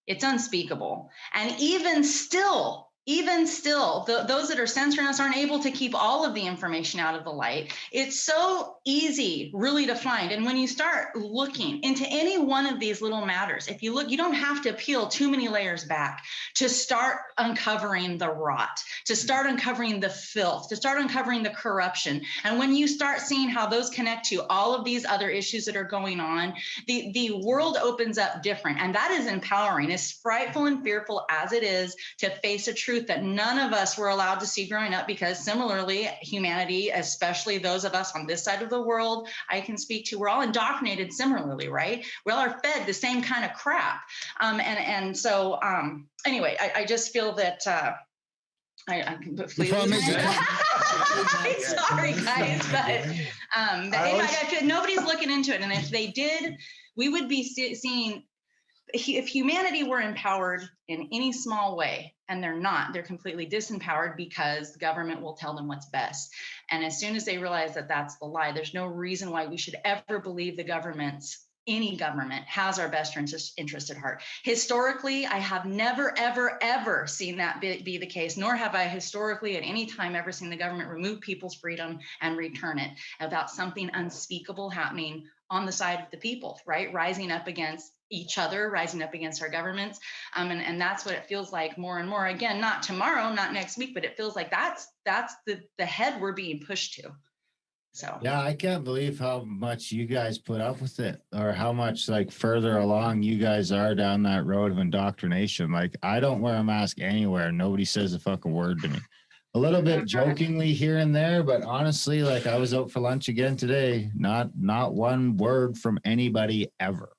unspeakable. And even still, those that are censoring us aren't able to keep all of the information out of the light. It's so easy really to find. And when you start looking into any one of these little matters, if you look, you don't have to peel too many layers back to start uncovering the rot, to start uncovering the filth, to start uncovering the corruption. And when you start seeing how those connect to all of these other issues that are going on, the world opens up different. And that is empowering. As frightful and fearful as it is to face a truth that none of us were allowed to see growing up, because similarly, humanity, especially those of us on this side of the world, I can speak to, we're all indoctrinated similarly, right? We all are fed the same kind of crap. So anyway, I just feel that I'm sorry, guys, but anyway, nobody's looking into it. And if they did, we would be seeing, if humanity were empowered in any small way, and they're not, they're completely disempowered because the government will tell them what's best. And as soon as they realize that that's the lie, there's no reason why we should ever believe any government has our best interest at heart. Historically, I have never, ever, ever seen that be the case, nor have I historically at any time ever seen the government remove people's freedom and return it without something unspeakable happening on the side of the people, right? Rising up against each other, rising up against our governments. And that's what it feels like more and more. Again, not tomorrow, not next week, but it feels like that's the head we're being pushed to. So yeah, I can't believe how much you guys put up with it, or how much like further along you guys are down that road of indoctrination. Like, I don't wear a mask anywhere. Nobody says a fucking word to me. a little bit jokingly here and there, but honestly, like I was out for lunch again today. Not one word from anybody ever.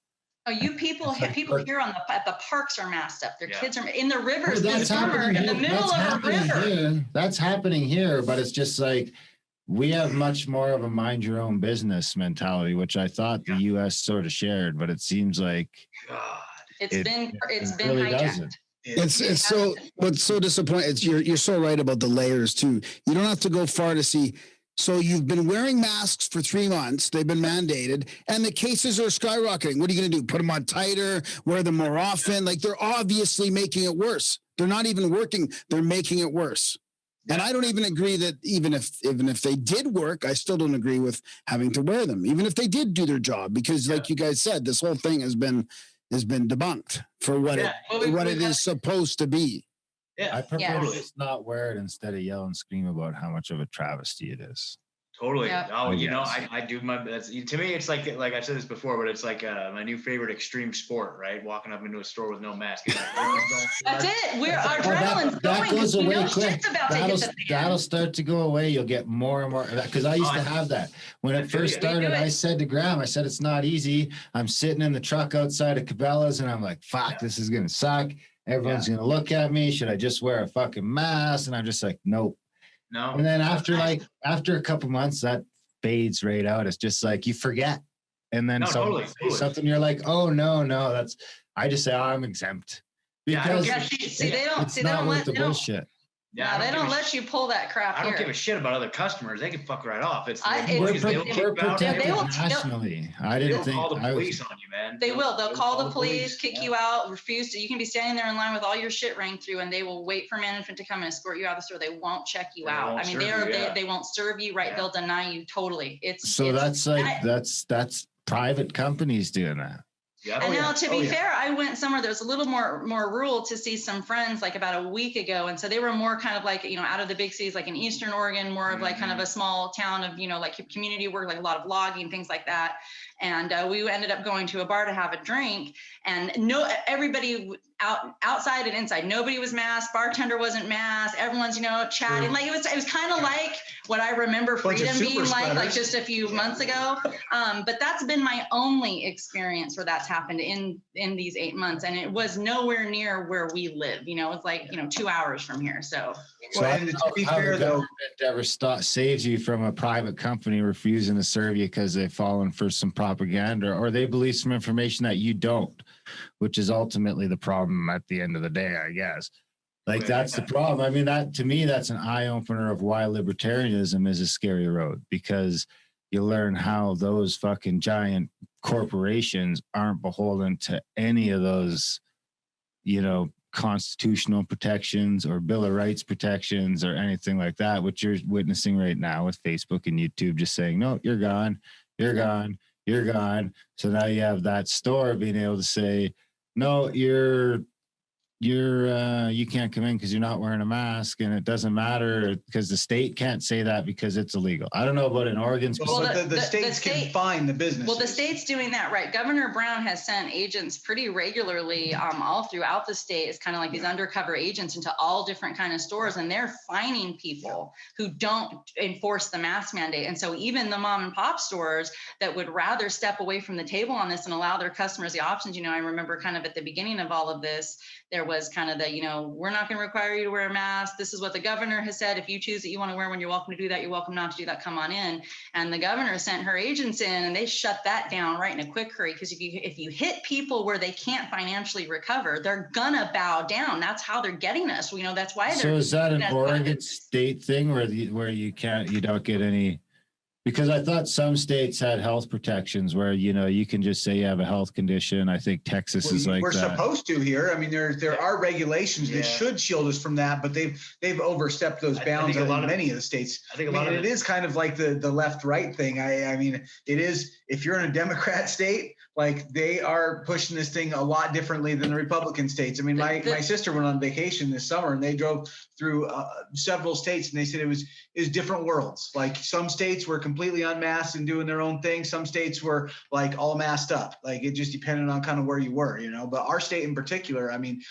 Oh, you people here at the parks are masked up. Their kids are in the rivers that's this summer in the middle of a river. Here. That's happening here, but it's just like we have much more of a mind your own business mentality, which I thought the U.S. sort of shared, but it seems like it's been really hijacked. doesn't. It's so what's so disappointing. You're so right about the layers too. You don't have to go far to see. So you've been wearing masks for 3 months. They've been mandated, and the cases are skyrocketing. What are you going to do? Put them on tighter? Wear them more often? Like they're obviously making it worse. They're not even working. They're making it worse. And I don't even agree that even if they did work, I still don't agree with having to wear them. Even if they did do their job, because like you guys said, this whole thing has been debunked for what it is supposed to be. Yeah, I prefer to just not wear it instead of yell and scream about how much of a travesty it is. Totally. Yep. Oh, I do my best. To me, it's like I said this before, but it's like my new favorite extreme sport, right? Walking up into a store with no mask. That's it. Our adrenaline's that going. goes away quick. That'll start to go away. You'll get more and more. Because I used to have that. When it first started, I said to Graham, I said, it's not easy. I'm sitting in the truck outside of Cabela's and I'm like, fuck, this is going to suck. Everyone's going to look at me. Should I just wear a fucking mask? And I'm just like, nope. No. And then after a couple months, that fades right out. It's just like you forget. And then totally. something you're like, oh no, I just say, I'm exempt. Because they don't let the bullshit. Yeah, they don't let you pull that crap. I don't give a shit about other customers. They can fuck right off. We're protected nationally. I didn't think call the police on you, man. They will. They'll call the police, kick you out, refuse to. You can be standing there in line with all your shit rang through, and they will wait for management to come and escort you out of the store. They won't check you out. I mean, they won't serve you right. Yeah. They'll deny you totally. That's private companies doing that. Yeah. And now, to be fair, I went somewhere that was a little more rural to see some friends like about a week ago. And so they were more kind of like, out of the big cities, like in Eastern Oregon, more of like kind of a small town of, like community work, like a lot of logging, things like that. And we ended up going to a bar to have a drink, and everybody outside and inside, nobody was masked. Bartender wasn't masked. Everyone's, chatting. Like it was kind of like what I remember freedom being like just a few months ago. But that's been my only experience where that's happened in these 8 months. And it was nowhere near where we live. It's like, 2 hours from here. So and to be fair, though, ever saves you from a private company refusing to serve you because they've fallen for some propaganda or they believe some information that you don't, which is ultimately the problem at the end of the day, I guess. Like that's the problem. I mean, that to me, that's an eye opener of why libertarianism is a scary road, because you learn how those fucking giant corporations aren't beholden to any of those, constitutional protections or Bill of Rights protections or anything like that, which you're witnessing right now with Facebook and YouTube just saying, no, you're gone. So now you have that store being able to say, no, you can't come in because you're not wearing a mask, and it doesn't matter because the state can't say that because it's illegal. I don't know about in Oregon. Well, the states can fine the business. Well, the state's doing that, right? Governor Brown has sent agents pretty regularly all throughout the state. It's kind of like these undercover agents into all different kind of stores, and they're fining people who don't enforce the mask mandate. And so even the mom and pop stores that would rather step away from the table on this and allow their customers the options. I remember kind of at the beginning of all of this, there was kind of the, we're not going to require you to wear a mask. This is what the governor has said. If you choose that you want to wear one, you're welcome to do that. You're welcome not to do that. Come on in. And the governor sent her agents in, and they shut that down right in a quick hurry. Because if you hit people where they can't financially recover, they're gonna bow down. That's how they're getting us. That's why. So is that an Oregon state thing where you don't get any? Because I thought some states had health protections where, you can just say you have a health condition. I think Texas is like we're that. Supposed to here. I mean, there are regulations that should shield us from that, but they've overstepped those bounds in many of the states. It is kind of like the left-right thing. I mean, it is, if you're in a Democrat state, like they are pushing this thing a lot differently than the Republican states. I mean, my sister went on vacation this summer and they drove through several states and they said it was different worlds. Like some states were completely unmasked and doing their own thing. Some states were like all masked up. Like it just depended on kind of where you were, but our state in particular, I mean,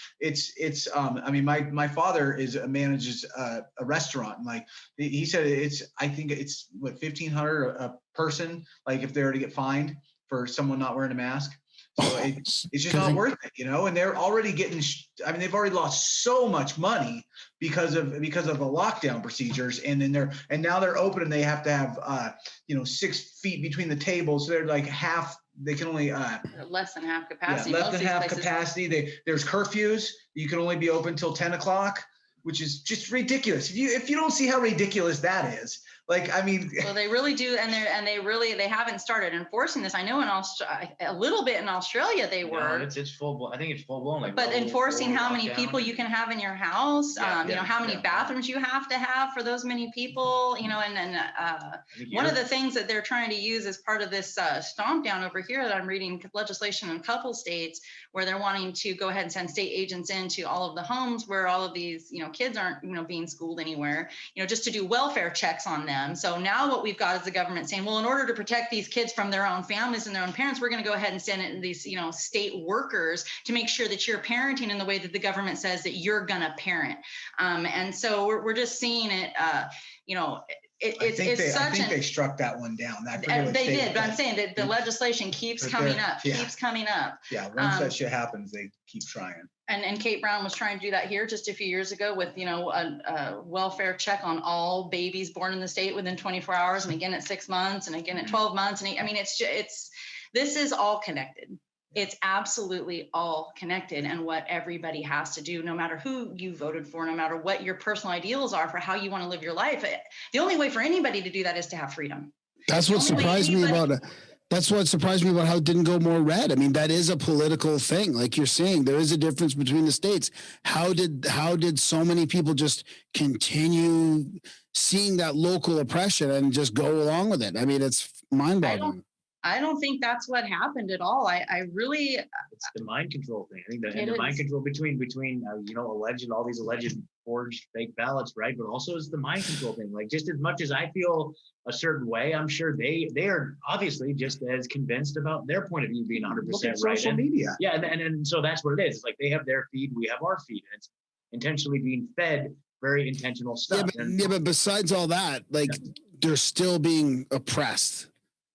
my father manages a restaurant and like he said, I think it's what, $1,500 a person, like if they were to get fined for someone not wearing a mask. So it's just not worth it, and they're already they've already lost so much money because of the lockdown procedures. And now they're open and they have to have, 6 feet between the tables. So they're like they can only less than half capacity. Yeah, less than half capacity. There's curfews. You can only be open till 10 o'clock, which is just ridiculous. If you don't see how ridiculous that is, like, I mean, well, they really do, and they haven't started enforcing this. I know a little bit in Australia they were. No, it's full blown. I think it's full blown. Like, but enforcing how many people you can have in your house, how many bathrooms you have to have for those many people, and one of the things that they're trying to use as part of this stomp down over here that I'm reading legislation in a couple states where they're wanting to go ahead and send state agents into all of the homes where all of these, kids aren't, being schooled anywhere, just to do welfare checks on them. So now what we've got is the government saying, well, in order to protect these kids from their own families and their own parents, we're going to go ahead and send in these, state workers to make sure that you're parenting in the way that the government says that you're going to parent. And so we're just seeing it, I think they struck that one down. They did, but I'm saying that the legislation keeps coming up. Yeah, once that shit happens, they keep trying. And Kate Brown was trying to do that here just a few years ago with, a welfare check on all babies born in the state within 24 hours, and again at 6 months, and again at 12 months. And this is all connected. It's absolutely all connected, and what everybody has to do, no matter who you voted for, no matter what your personal ideals are for how you want to live your life. The only way for anybody to do that is to have freedom. That's what surprised me about it. That's what surprised me about how it didn't go more red. I mean, that is a political thing. Like you're saying, there is a difference between the states. How did so many people just continue seeing that local oppression and just go along with it? I mean, it's mind-boggling. I don't think that's what happened at all. I really. It's the mind control thing. I think the mind control between all these alleged forged fake ballots, right? But also it's the mind control thing. Like just as much as I feel a certain way, I'm sure they are obviously just as convinced about their point of view being 100% right. Social media. Yeah, and so that's what it is. It's like they have their feed, we have our feed, and it's intentionally being fed very intentional stuff. But besides all that, like they're still being oppressed.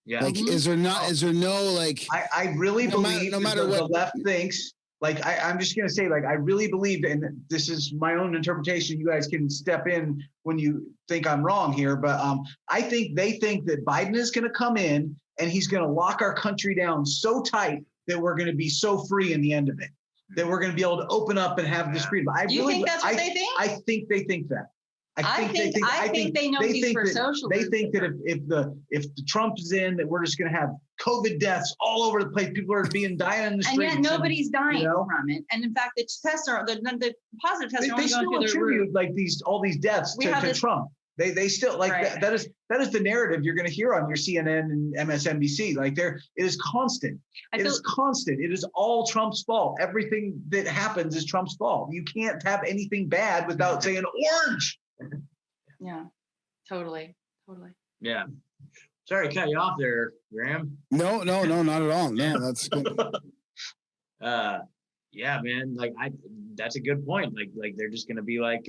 Yeah. Like, is there no like? I really believe no matter what the left thinks. Like, I'm just gonna say, like, I really believe, and this is my own interpretation. You guys can step in when you think I'm wrong here, but I think they think that Biden is gonna come in and he's gonna lock our country down so tight that we're gonna be so free in the end of it, that we're gonna be able to open up and have this freedom. Do you think that's what they think? I think they think that. I think they know he's for socialism. They think that if the Trump is in, that we're just going to have COVID deaths all over the place. People are dying in the streets. And yet nobody's dying from it. And in fact, the tests are the positive tests are only going through the roof. Like all these deaths to Trump. They still like that is the narrative you're going to hear on your CNN and MSNBC. Like it is constant. It is constant. It is all Trump's fault. Everything that happens is Trump's fault. You can't have anything bad without saying orange. Yeah, totally. Yeah. Sorry to cut you off there, Graham. No, not at all. No, that's good. Yeah, man. Like that's a good point. Like they're just gonna be like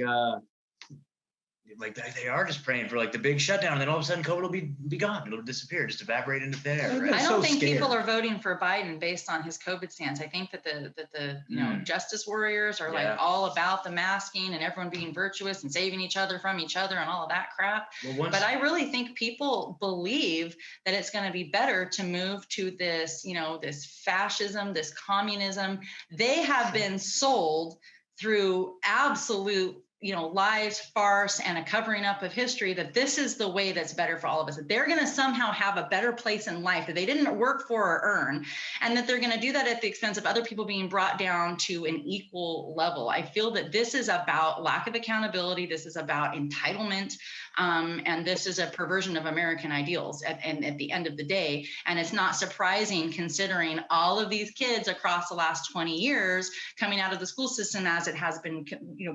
they are just praying for like the big shutdown, and then all of a sudden COVID will be gone. It'll disappear, just evaporate into thin air. Right? I don't think people are voting for Biden based on his COVID stance. I think that the justice warriors are like all about the masking and everyone being virtuous and saving each other from each other and all of that crap. But I really think people believe that it's going to be better to move to this, this fascism, this communism. They have been sold through absolute lies, farce, and a covering up of history, that this is the way that's better for all of us, that they're going to somehow have a better place in life that they didn't work for or earn, and that they're going to do that at the expense of other people being brought down to an equal level. I feel that this is about lack of accountability. This is about entitlement. And this is a perversion of American ideals at the end of the day. And it's not surprising, considering all of these kids across the last 20 years coming out of the school system, as it has been,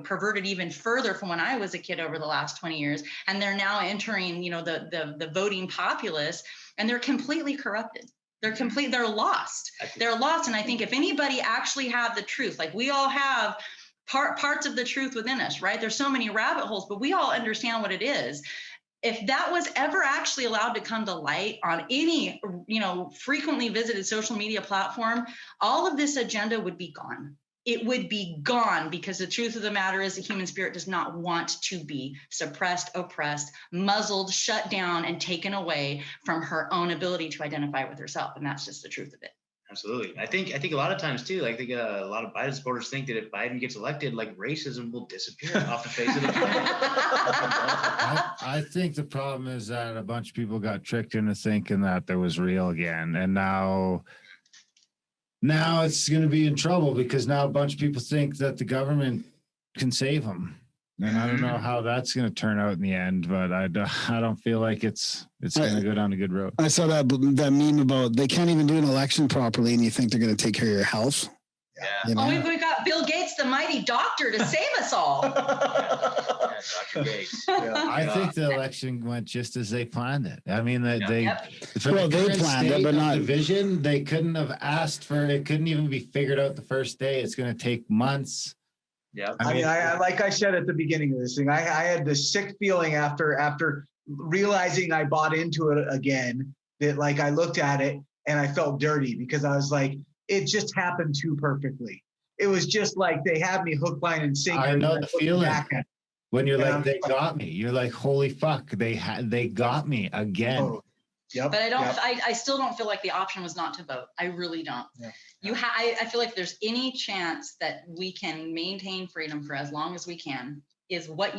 perverted even further from when I was a kid over the last 20 years. And they're now entering, the voting populace, and they're completely corrupted. They're lost. They're lost. And I think if anybody actually had the truth, like we all have parts of the truth within us, right? There's so many rabbit holes, but we all understand what it is. If that was ever actually allowed to come to light on any, frequently visited social media platform, all of this agenda would be gone. It would be gone, because the truth of the matter is the human spirit does not want to be suppressed, oppressed, muzzled, shut down, and taken away from her own ability to identify with herself. And that's just the truth of it. Absolutely. I think a lot of times too, like a lot of Biden supporters think that if Biden gets elected, like racism will disappear off the face of the planet. I think the problem is that a bunch of people got tricked into thinking that there was real again. And now it's going to be in trouble, because now a bunch of people think that the government can save them. And I don't know how that's going to turn out in the end, but I don't feel like it's going to go down a good road. I saw that meme about they can't even do an election properly, and you think they're going to take care of your health. Yeah. We've got Bill Gates, the mighty doctor, to save us all. Dr. Gates. I think the election went just as they planned it. I mean, they planned it, but not division. They couldn't have asked for it. Couldn't even be figured out the first day. It's going to take months. Yeah. I mean, I like I said at the beginning of this thing, I had this sick feeling after realizing I bought into it again, that like I looked at it and I felt dirty, because I was like, it just happened too perfectly. It was just like they had me hook, line, and sinker. I know the feeling when you're like, they like, got me. You're like, holy fuck, they got me again. Oh, yep, but I still don't feel like the option was not to vote. I really don't. Yeah. I feel like if there's any chance that we can maintain freedom for as long as we can, is what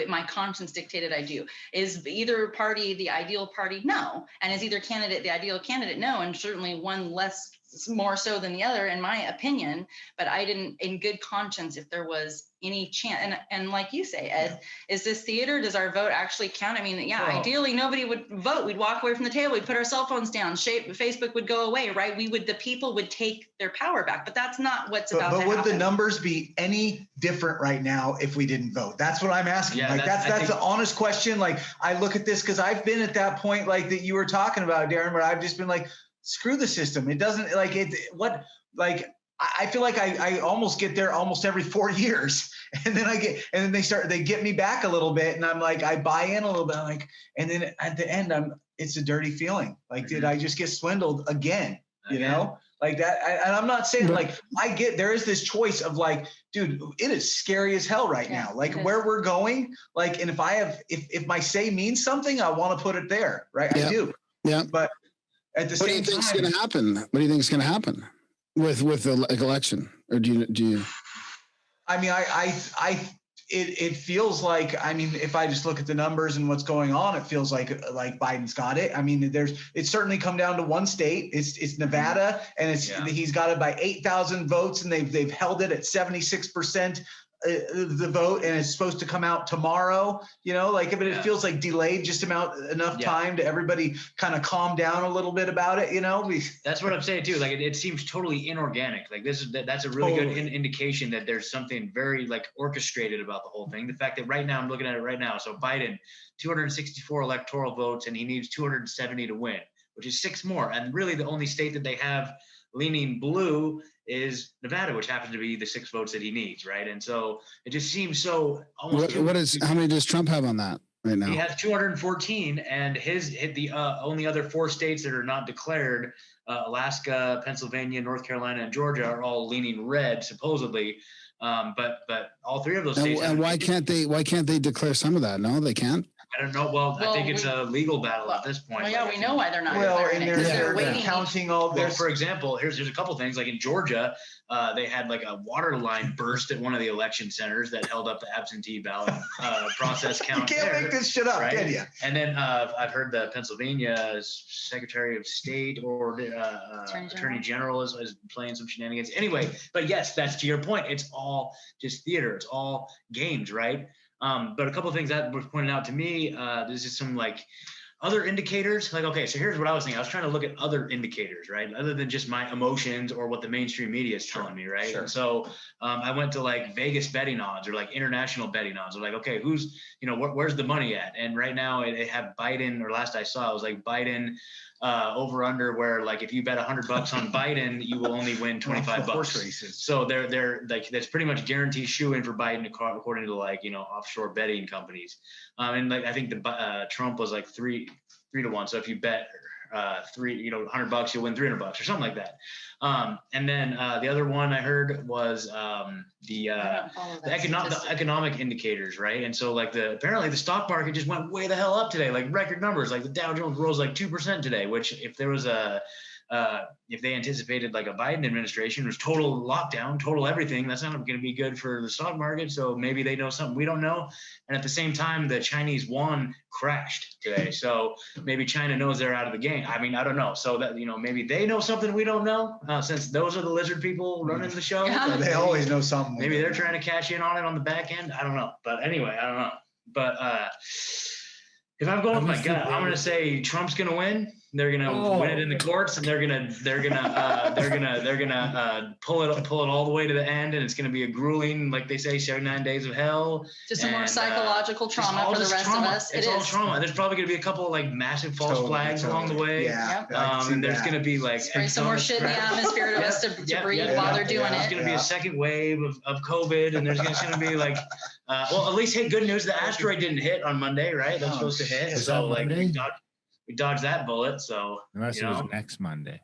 my conscience dictated I do. Is either party the ideal party? No. And is either candidate the ideal candidate? No. And certainly one more so than the other, in my opinion. But I didn't, in good conscience, if there was any chance, and like you say, Ed, is this theater? Does our vote actually count? I mean, ideally nobody would vote. We'd walk away from the table. We'd put our cell phones down. Facebook would go away, right? The people would take their power back. But that's not what's about to happen. But would the numbers be any different right now if we didn't vote? That's what I'm asking. Yeah, that's the honest question. Like, I look at this because I've been at that point, like that you were talking about, Darren, where I've just been like, screw the system. It doesn't I feel like I almost get there almost every 4 years, and then they get me back a little bit, and I'm like, I buy in a little bit, like, and then at the end it's a dirty feeling. Like, did I just get swindled again? You know, like that. And I'm not saying like, there is this choice of like, dude, it is scary as hell right now. Like where we're going, like, and if my say means something, I want to put it there. Right. Yeah. I do. Yeah. But at the same time, what do you think's going to happen? What do you think is going to happen with the election? Or do you? I mean, it feels like, I mean, if I just look at the numbers and what's going on, it feels like Biden's got it. I mean, it's certainly come down to one state. It's Nevada, and he's got it by 8,000 votes, and they've held it at 76%. The vote, and it's supposed to come out tomorrow, but it feels like delayed just enough time to everybody kind of calm down a little bit about it, That's what I'm saying too. Like it seems totally inorganic. Like that's a really good indication that there's something very like orchestrated about the whole thing. The fact that right now, I'm looking at it right now. So Biden, 264 electoral votes, and he needs 270 to win, which is 6 more. And really the only state that they have leaning blue is Nevada, which happens to be the 6 votes that he needs, right? And so it just seems so almost. How many does Trump have on that right now? He has 214, and the only other 4 states that are not declared, Alaska, Pennsylvania, North Carolina, and Georgia, are all leaning red supposedly. But all 3 of those states. And why can't they declare some of that? No, they can't. I don't know. Well, I think it's a legal battle at this point. Well, yeah, we know why they're not. Well, declaring and it, 'cause they're waiting. counting all Well, this. for example, here's a couple things. Like in Georgia, they had like a water line burst at one of the election centers that held up the absentee ballot process count. You can't make this shit up, right? can you? And then I've heard the Pennsylvania Secretary of State or Attorney General is playing some shenanigans. Anyway, but yes, that's to your point. It's all just theater. It's all games, right? But a couple of things that was pointed out to me, there's just some like other indicators. Like, okay, so here's what I was thinking. I was trying to look at other indicators, right? Other than just my emotions or what the mainstream media is telling me, right? Sure. And so I went to like Vegas betting odds or like international betting odds. Or like, okay, who's, where's the money at? And right now it had Biden, or last I saw, it was like Biden over under, where like if you bet $100 on Biden, you will only win $25. So they're like, that's pretty much guaranteed shoe in for Biden according to like, offshore betting companies. And like I think the Trump was like 3 to 1. So if you bet $100, you'll win $300 or something like that. And then the other one I heard was the economic indicators, right? And so like apparently the stock market just went way the hell up today, like record numbers. Like the Dow Jones rose like 2% today, which if there was if they anticipated like a Biden administration, was total lockdown, total everything, that's not going to be good for the stock market. So maybe they know something we don't know. And at the same time, the Chinese yuan crashed today. So maybe China knows they're out of the game. I mean, I don't know. So that, maybe they know something we don't know, since those are the lizard people running the show. Yeah. They always know something. Maybe they're trying to cash in on it on the back end. I don't know. But anyway, I don't know. But if I'm going with my gut, I'm going to say Trump's going to win. They're gonna win it in the courts, and they're gonna pull it all the way to the end, and it's gonna be a grueling, like they say, 79 days of hell. Just some more psychological trauma for the rest of us. It's all trauma. There's probably gonna be a couple of like massive false flags along the way. Yeah. And there's gonna be like spray some more shit in the atmosphere to us to breathe while they're doing it. There's gonna be a second wave of COVID, and there's gonna be like, well, at least, hey, good news, the asteroid didn't hit on Monday, right? That's supposed to hit. So like we dodged that bullet, so unless it was next Monday.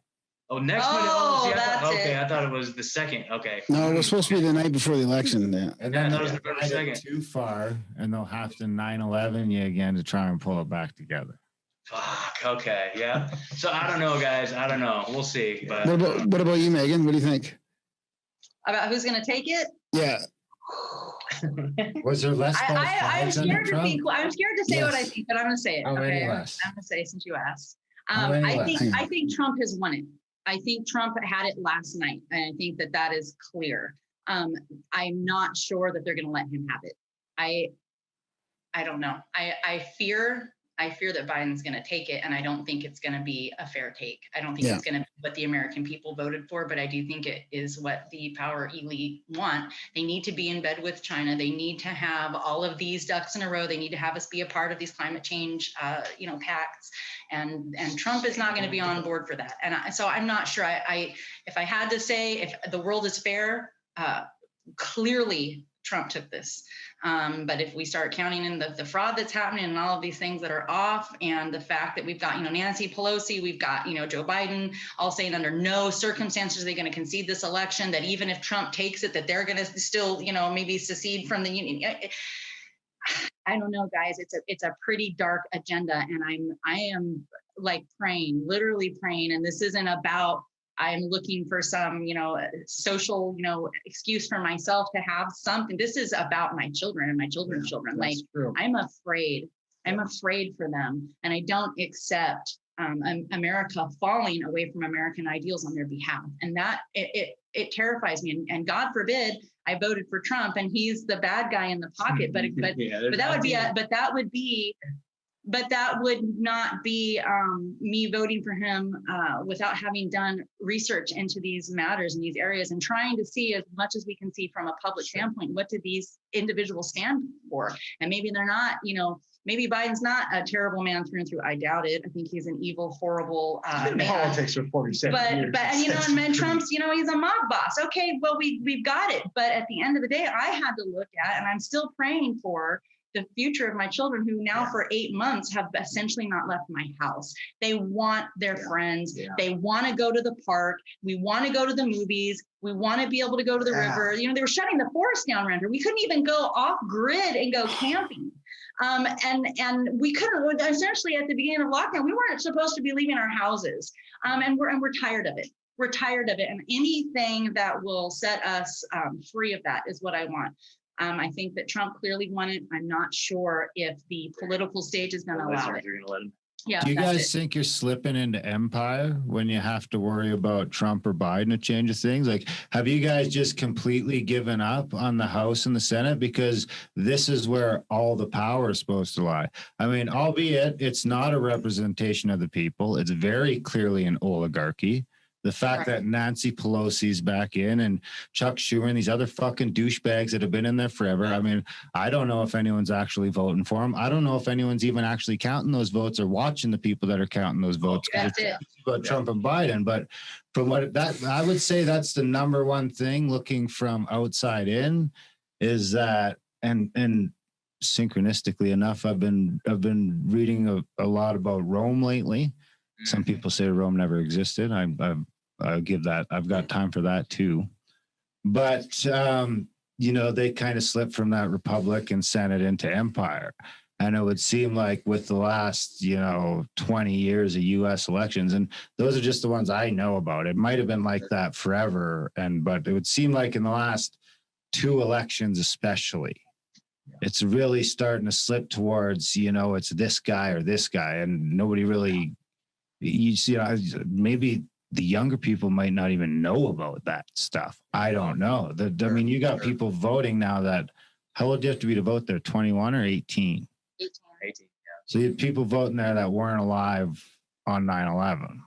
Oh, next Monday. Oh, see, I thought it was the second. Okay. No, it was supposed to be the night before the election. Yeah. And then that was November 2nd. Too far, and they'll have to 9/11 you again to try and pull it back together. Fuck. Okay. Yeah. So I don't know, guys. I don't know. We'll see. But what about you, Megan? What do you think? About who's going to take it? Yeah. Was there less? I'm scared to be. I'm scared to say Yes. what I think, but I'm going to say it. How many Okay, less? I'm going to say since you asked. How many less? I think Trump has won it. I think Trump had it last night, and I think that is clear. I'm not sure that they're going to let him have it. I don't know. I fear that Biden's going to take it, and I don't think it's going to be a fair take. I don't think it's going to be what the American people voted for, but I do think it is what the power elite want. They need to be in bed with China. They need to have all of these ducks in a row. They need to have us be a part of these climate change, pacts. And Trump is not going to be on board for that. And so I'm not sure. If I had to say, if the world is fair, clearly Trump took this. But if we start counting in the fraud that's happening and all of these things that are off, and the fact that we've got, Nancy Pelosi, we've got, Joe Biden, all saying under no circumstances are they going to concede this election, that even if Trump takes it, that they're going to still, maybe secede from the union. I don't know, guys. It's a pretty dark agenda, and I am like praying, literally praying. And this isn't about, I'm looking for some, social, excuse for myself to have something. This is about my children and my children's children. Like, true. I'm afraid for them. And I don't accept America falling away from American ideals on their behalf. And that it terrifies me. And God forbid I voted for Trump and he's the bad guy in the pocket. But that would not be me voting for him without having done research into these matters and these areas and trying to see as much as we can see from a public standpoint, what do these individuals stand for? And maybe they're not, maybe Biden's not a terrible man through and through. I doubt it. I think he's an evil, horrible man. Politics for 47 years. And Trump's, he's a mob boss. Okay, well, we've got it. But at the end of the day, I had to look at, and I'm still praying for the future of my children who now for 8 months have essentially not left my house. They want their friends. Yeah. They want to go to the park. We want to go to the movies. We want to be able to go to the river. They were shutting the forest down, Render. We couldn't even go off grid and go camping. And we couldn't, essentially at the beginning of lockdown, we weren't supposed to be leaving our houses. And we're tired of it. We're tired of it. And anything that will set us free of that is what I want. I think that Trump clearly won it. I'm not sure if the political stage is going to allow it. Yeah. Do you guys think you're slipping into empire when you have to worry about Trump or Biden to change of things? Like, have you guys just completely given up on the House and the Senate? Because this is where all the power is supposed to lie. I mean, albeit it's not a representation of the people. It's very clearly an oligarchy. The fact that Nancy Pelosi's back in and Chuck Schumer and these other fucking douchebags that have been in there forever. I mean, I don't know if anyone's actually voting for them. I don't know if anyone's even actually counting those votes or watching the people that are counting those votes. That's it. About Trump and Biden. But from what that, I would say that's the number one thing looking from outside in is that, and synchronistically enough, I've been reading a lot about Rome lately. Some people say Rome never existed. I'll give that. I've got time for that too. But, they kind of slipped from that republic and Senate into empire. And it would seem like with the last, 20 years of U.S. elections, and those are just the ones I know about. It might have been like that forever. But it would seem like in the last 2 elections, especially, it's really starting to slip towards, it's this guy or this guy. And nobody really... You see, maybe the younger people might not even know about that stuff. I don't know. I mean, you got people voting now that, how old do you have to be to vote there? 21 or 18? 18. So you have people voting there that weren't alive on 9/11.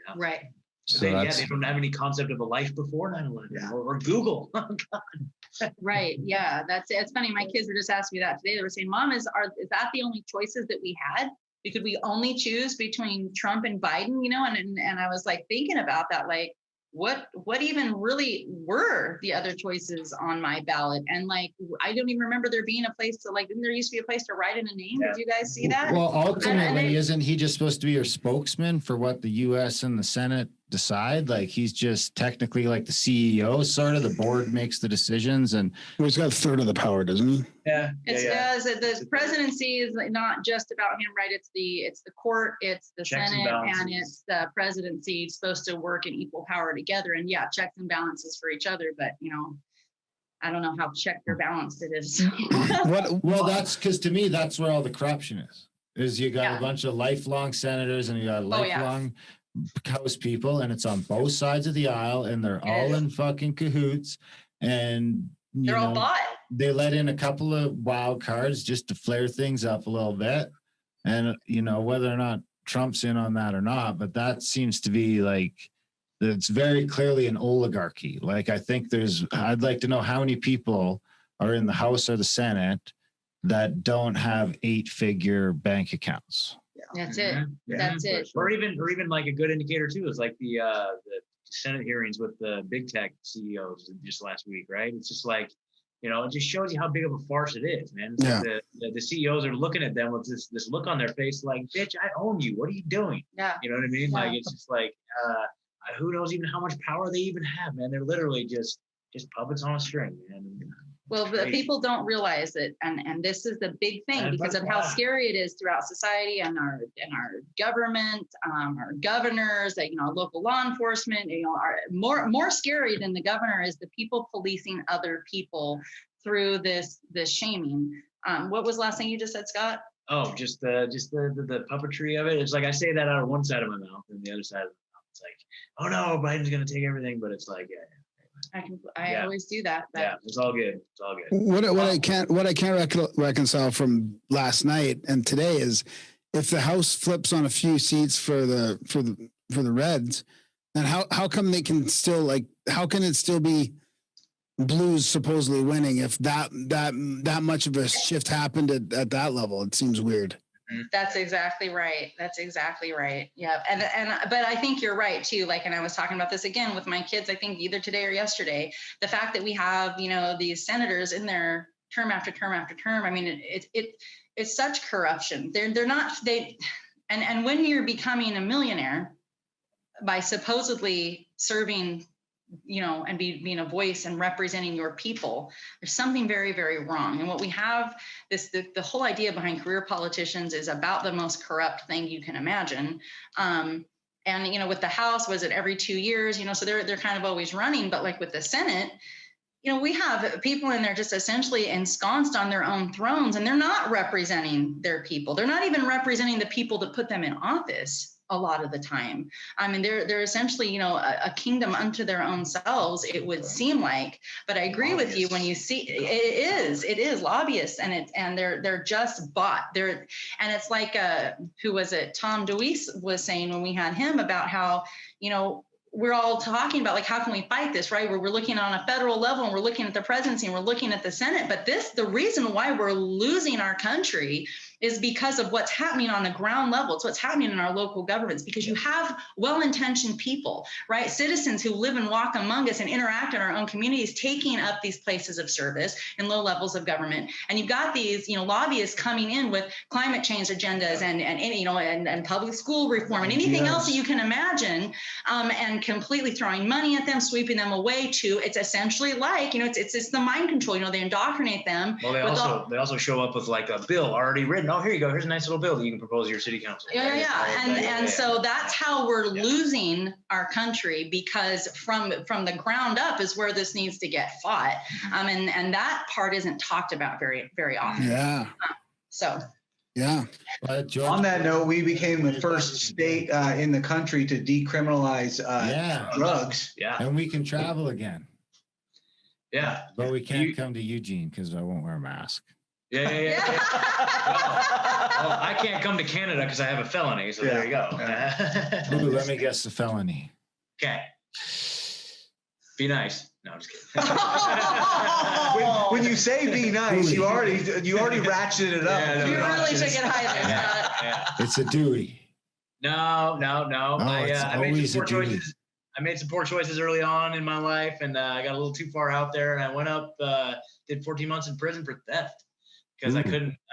Yeah. Right. So they don't have any concept of a life before 9/11 or Google. Oh, God. Right. Yeah. That's it. It's funny. My kids were just asking me that today. They were saying, Mom, is that the only choices that we had? Could we only choose between Trump and Biden, and I was like thinking about that, like what even really were the other choices on my ballot? And like, I don't even remember there being a place to didn't there used to be a place to write in a name? Yeah. Did you guys see that? Well, ultimately, isn't he just supposed to be your spokesman for what the U.S. and the Senate decide? Like he's just technically like the CEO, sort of. The board makes the decisions, and he's got a third of the power, doesn't he? Yeah, the presidency is not just about him, right? It's the court, it's the checks Senate, and it's the presidency. It's supposed to work in equal power together, and checks and balances for each other. But I don't know how checked or balanced it is. Well, that's because to me, that's where all the corruption is you got a bunch of lifelong senators and you got lifelong House people, and it's on both sides of the aisle, and they're all in fucking cahoots, and they're all bought. They let in a couple of wild cards just to flare things up a little bit, and whether or not Trump's in on that or not, but that seems to be like it's very clearly an oligarchy. Like I think I'd like to know how many people are in the House or the Senate that don't have 8-figure bank accounts. That's it. That's it. Or even like a good indicator too is like the Senate hearings with the big tech CEOs just last week, right? It's just like, it just shows you how big of a farce it is, man. Like the CEOs are looking at them with this look on their face, like, bitch, I own you. What are you doing? Yeah. You know what I mean? Yeah. Like it's just like, who knows even how much power they even have, man? They're literally just puppets on a string, man. Well, the people don't realize it, and this is the big thing because of how scary it is throughout society and our government, our governors, local law enforcement. Are more scary than the governor is the people policing other people through this shaming. What was the last thing you just said, Scott? Oh, just the puppetry of it. It's like I say that out of one side of my mouth, and the other side of the mouth, it's like, oh no, Biden's gonna take everything, but it's like, I always do that. Yeah, it's all good. It's all good. What I can't reconcile from last night and today is if the House flips on a few seats for the Reds, then how come they can still how can it still be Blues supposedly winning if that much of a shift happened at that level? It seems weird. That's exactly right. Yeah. But I think you're right too. And I was talking about this again with my kids, I think either today or yesterday, the fact that we have, these senators in there term after term after term. I mean, it's such corruption. And when you're becoming a millionaire by supposedly serving and being a voice and representing your people, there's something very, very wrong. And what we have, the whole idea behind career politicians is about the most corrupt thing you can imagine. And, with the House, was it every 2 years, so they're kind of always running, but like with the Senate, we have people in there just essentially ensconced on their own thrones, and they're not representing their people. They're not even representing the people that put them in office a lot of the time. I mean, they're essentially, a kingdom unto their own selves, it would seem like. But I agree with you when you see it is lobbyists, and they're just bought. And it's like who was it? Tom DeWeese was saying when we had him about how, we're all talking about like, how can we fight this, right? We're looking on a federal level, and we're looking at the presidency, and we're looking at the Senate. But the reason why we're losing our country is because of what's happening on the ground level. It's what's happening in our local governments, because you have well-intentioned people, right? Citizens who live and walk among us and interact in our own communities, taking up these places of service in low levels of government. And you've got these, lobbyists coming in with climate change agendas and public school reform and anything else that you can imagine, and completely throwing money at them, sweeping them away to, it's essentially like, it's the mind control, they indoctrinate them. Well, they also show up with like a bill already written. Oh, here you go. Here's a nice little bill that you can propose to your city council. And so that's how we're losing our country, because from the ground up is where this needs to get fought. And that part isn't talked about very, very often. Yeah. Yeah. On that note, we became the first state in the country to decriminalize drugs. Yeah. And we can travel again. Yeah. But we can't come to Eugene because I won't wear a mask. Yeah. Well, I can't come to Canada because I have a felony, so there you go. Ooh, let me guess the felony. Okay. Be nice. No, I'm just kidding. when you say be nice, you already ratcheted it up. Yeah, you really took it high there, Scott. Yeah. It's a Dewey. No. Oh, I made some poor choices. I made some poor choices early on in my life, and I got a little too far out there, and I went up, did 14 months in prison for theft because I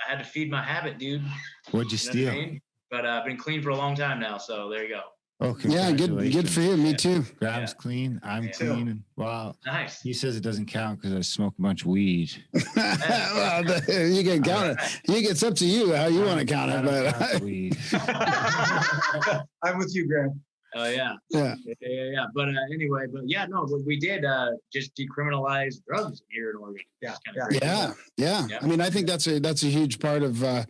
had to feed my habit, dude. What'd you steal? What I mean? But I've been clean for a long time now, so there you go. Oh, yeah, good for you. Me too. Graham's clean. I'm clean. And, wow. Nice. He says it doesn't count because I smoke a bunch of weed. Well, you can count it. It's up to you how you want to count it. But weed. I'm with you, Graham. Oh yeah. But anyway, we did just decriminalize drugs here in Oregon. Yeah. I mean, I think that's a huge part of the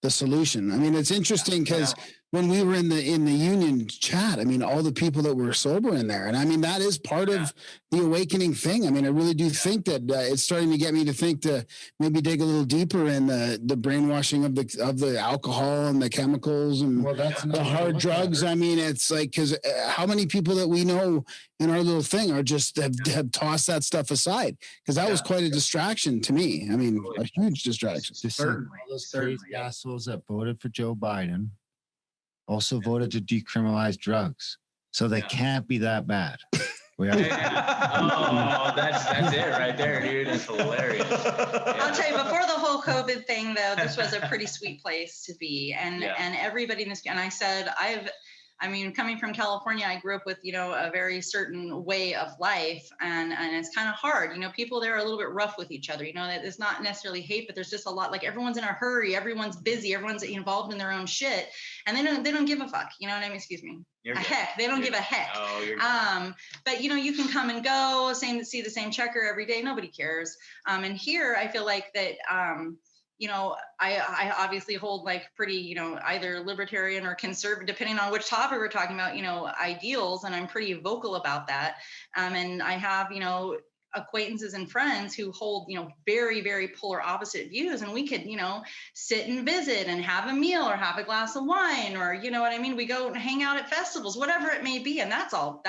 solution. I mean, it's interesting because when we were in the union chat, I mean, all the people that were sober in there, and I mean, that is part of the awakening thing. I mean, I really do think that it's starting to get me to think to maybe dig a little deeper in the brainwashing of the alcohol and the chemicals and the hard drugs. I mean, it's like, because how many people that we know in our little thing are just have tossed that stuff aside, because that was quite a distraction to me. I mean, a huge distraction. Certainly. All those crazy assholes that voted for Joe Biden also voted to decriminalize drugs, so they can't be that bad. Oh, that's it right there, dude. That's hilarious. I'll tell you, before the whole COVID thing, though, this was a pretty sweet place to be, and everybody in this. And I said, coming from California, I grew up with, a very certain way of life, and it's kind of hard. People there are a little bit rough with each other. It's not necessarily hate, but there's just a lot, like everyone's in a hurry, everyone's busy, everyone's involved in their own shit, and they don't give a fuck. You know what I mean? Excuse me. They don't give a heck. Oh, you're but you can come and go, see the same checker every day. Nobody cares. And here I feel like that. I obviously hold like pretty, either libertarian or conservative, depending on which topic we're talking about, ideals. And I'm pretty vocal about that. And I have, acquaintances and friends who hold, very, very polar opposite views. And we could, sit and visit and have a meal or have a glass of wine, or, what I mean? We go and hang out at festivals, whatever it may be. And that's over.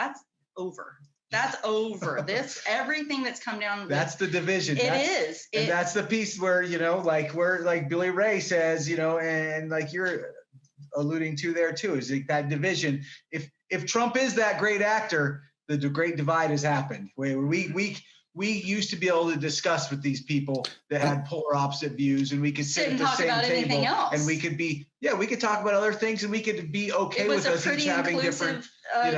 That's over. Everything that's come down. That's the division. And that's the piece where, like Billy Ray says, and like you're alluding to there too, is that division. If Trump is that great actor, the great divide has happened. Where we used to be able to discuss with these people that had polar opposite views, and we could sit at the same table, and we could talk about other things, and we could be okay with us each having different,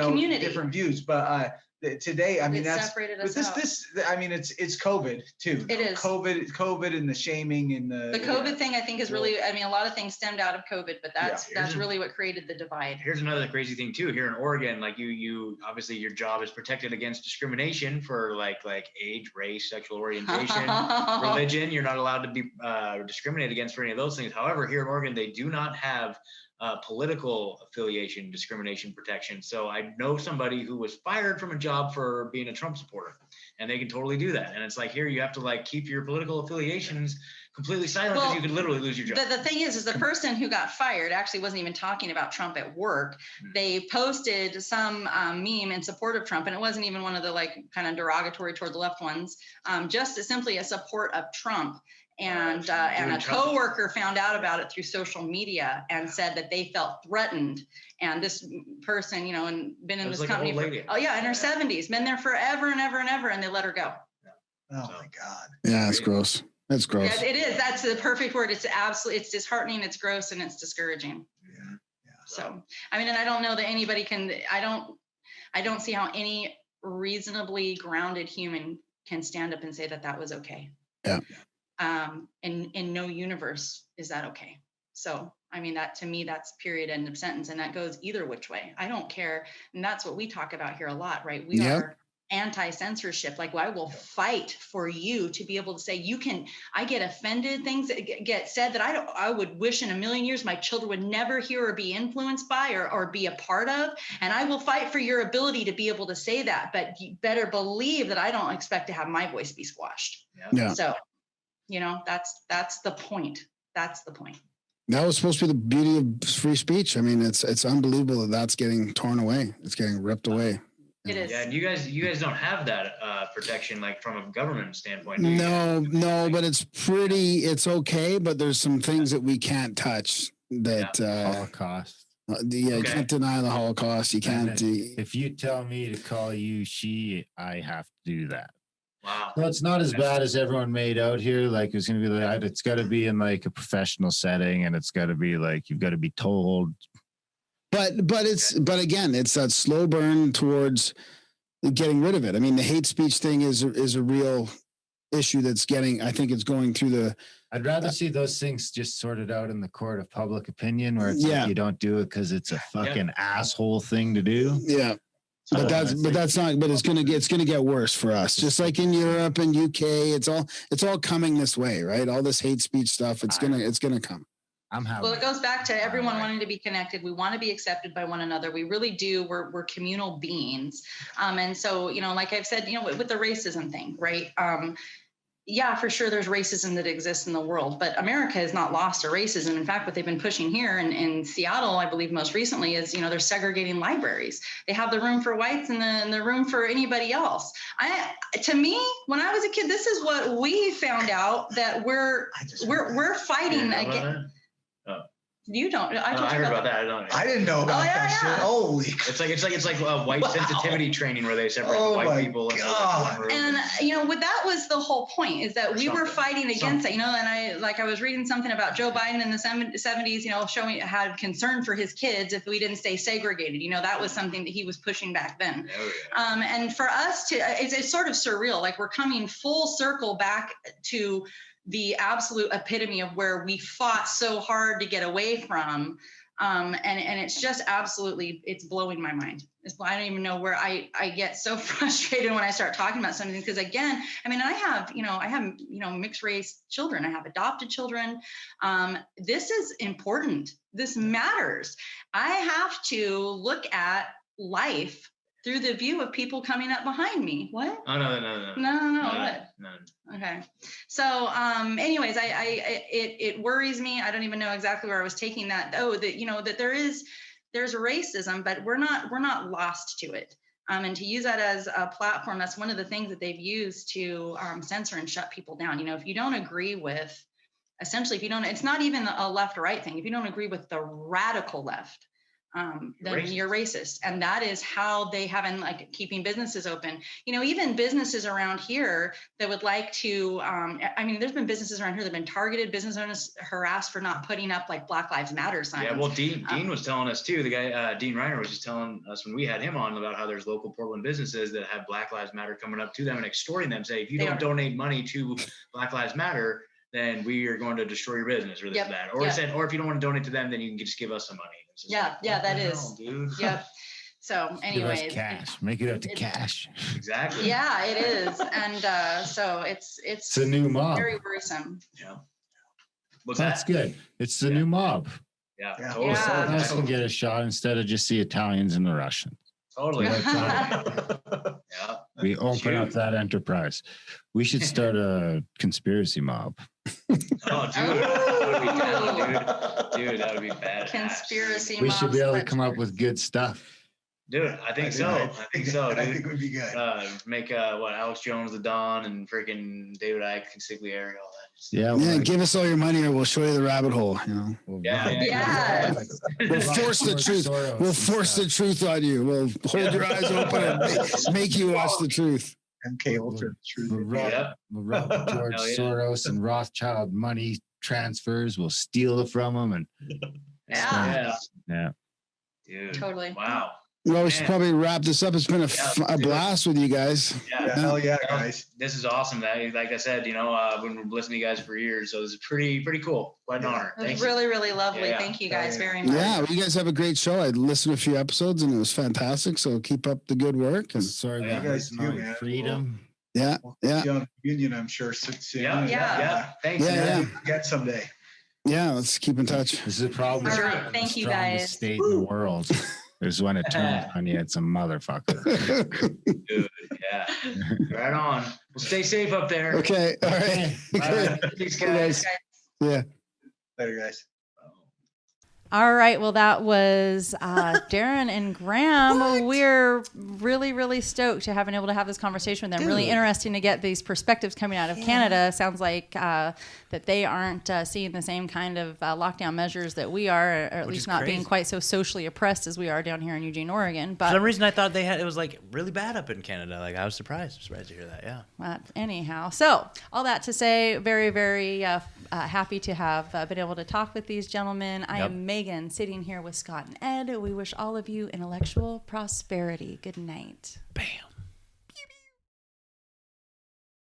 community. different views. But today, I mean, It that's separated but us out. I mean, it's COVID too. It is. COVID and the shaming and The COVID thing, I think, is really, I mean, a lot of things stemmed out of COVID, but that's really what created the divide. Here's another crazy thing too. Here in Oregon, like you obviously your job is protected against discrimination for like age, race, sexual orientation, religion. You're not allowed to be discriminated against for any of those things. However, here in Oregon, they do not have political affiliation discrimination protection. So I know somebody who was fired from a job for being a Trump supporter, and they can totally do that. And it's like, here you have to like keep your political affiliations completely silent because you could literally lose your job. The thing is the person who got fired actually wasn't even talking about Trump at work. They posted some meme in support of Trump, and it wasn't even one of the like kind of derogatory toward the left ones, just simply a support of Trump. And a coworker found out about it through social media and said that they felt threatened. And this person, and been in this like company in her 70s, been there forever and ever and ever, and they let her go. Oh my God. Yeah, it's gross. That's gross. Yeah, it is. That's the perfect word. It's it's disheartening, it's gross, and it's discouraging. Yeah. So, I mean, and I don't know that anybody can, I don't see how any reasonably grounded human can stand up and say that that was okay. Yeah. In no universe is that okay. So, I mean, that to me, that's period, end of sentence. And that goes either which way. I don't care. And that's what we talk about here a lot, right? We are anti-censorship. Like, well, I will fight for you to be able to say, I get offended, things that get said that I would wish in a million years my children would never hear or be influenced by or be a part of. And I will fight for your ability to be able to say that, but you better believe that I don't expect to have my voice be squashed. Yeah. So, that's the point. That's the point. That was supposed to be the beauty of free speech. I mean, it's unbelievable that that's getting torn away. It's getting ripped away. It is. Yeah, and you guys don't have that protection like from a government standpoint. No, but it's okay. But there's some things that we can't touch. That Holocaust. You can't deny the Holocaust. You can't. If you tell me to call you she, I have to do that. Wow. So it's not as bad as everyone made out here. Like it's going to be like, it's got to be in like a professional setting, and it's got to be like, you've got to be told. But again, it's that slow burn towards getting rid of it. I mean, the hate speech thing is a real issue that's I think it's going through I'd rather see those things just sorted out in the court of public opinion, where it's like you don't do it because it's a fucking asshole thing to do. Yeah. But it's gonna get worse for us. Just like in Europe and UK, it's all coming this way, right? All this hate speech stuff, it's gonna come. Well, it goes back to everyone wanting to be connected. We want to be accepted by one another. We really do. We're communal beings. And so, like I've said, with the racism thing, right? Yeah, for sure, there's racism that exists in the world, but America has not lost to racism. In fact, what they've been pushing here in Seattle, I believe most recently, is, they're segregating libraries. They have the room for whites and the room for anybody else. To me, when I was a kid, this is what we found out, that we're fighting against. You don't. I heard about that. I didn't know about that shit. Holy! It's like white sensitivity training where they separate white people. And that was the whole point, is that we were fighting against it. And I was reading something about Joe Biden in the 70s. Showing had concern for his kids if we didn't stay segregated. That was something that he was pushing back then. And for us it's sort of surreal. Like, we're coming full circle back to the absolute epitome of where we fought so hard to get away from. And it's just absolutely, it's blowing my mind. I don't even know where I get so frustrated when I start talking about something, because again, I have mixed race children. I have adopted children. This is important. This matters. I have to look at life through the view of people coming up behind me. What? Oh, no. What? No. Okay. So, anyways, it worries me. I don't even know exactly where I was taking that. Oh, that there's racism, but we're not lost to it. And to use that as a platform, that's one of the things that they've used to censor and shut people down. If you don't agree with, essentially, it's not even a left or right thing. If you don't agree with the radical left, then you're racist. And that is how they have been like keeping businesses open. Even businesses around here that would like to, there's been businesses around here that have been targeted, business owners harassed for not putting up like Black Lives Matter signs. Yeah, well, Dean was telling us too, the guy, Dean Reiner was just telling us when we had him on about how there's local Portland businesses that have Black Lives Matter coming up to them and extorting them, say, if you don't donate money to Black Lives Matter, then we are going to destroy your business or this and that. Or said, or if you don't want to donate to them, then you can just give us some money. That is. Dude. Yep. So anyways, give us cash. Make it up to cash. Exactly. Yeah, it is. And so it's a new mob. Very worrisome. Yeah. That's good. It's the new mob. Yeah. Totally. Yeah. Us can get a shot instead of just the Italians and the Russians. Totally. We open up that enterprise. We should start a conspiracy mob. Oh, dude. That would be down, dude. That would be bad. Conspiracy We should be able to come up with good stuff. Dude, I think so. I think so, dude. I think it would be good. Make Alex Jones the Don and freaking David Icke consigliere, all that. Yeah, give us all your money or we'll show you the rabbit hole. Yeah. We'll force the truth. We'll force the truth on you. We'll hold your eyes open and make you watch the truth. And cable to the truth. We'll rob George Soros and Rothschild money transfers. We'll steal it from them and yeah. Dude. Totally. Wow. Well, we should probably wrap this up. It's been a blast with you guys. Yeah, hell yeah, guys. This is awesome. Like I said, I've been listening to you guys for years, so this is pretty cool. Quite an honor. It was really, really lovely. Thank you guys very much. Yeah, well, you guys have a great show. I listened to a few episodes and it was fantastic. So keep up the good work. And sorry, you guys do, man. freedom. Yeah. Union, I'm sure. Soon. Yeah. Thanks. Yeah. Get someday. Yeah, let's keep in touch. This is a problem. All right, thank you guys. State in the world. Is when it turns on you. It's a motherfucker. Dude, yeah. Right on. Well, stay safe up there. Okay. All right. Thanks, guys. Yeah. Later, guys. All right. Well, that was Darren and Graham. We're really, really stoked to have been able to have this conversation with them. Really interesting to get these perspectives coming out of Canada. Sounds like that they aren't seeing the same kind of lockdown measures that we are, or at least not being quite so socially oppressed as we are down here in Eugene, Oregon. But for some reason, I thought it was like really bad up in Canada. Like I was surprised to hear that. Yeah. Anyhow, so all that to say, very, very happy to have been able to talk with these gentlemen. I am Megan, sitting here with Scott and Ed. We wish all of you intellectual prosperity. Good night. Bam.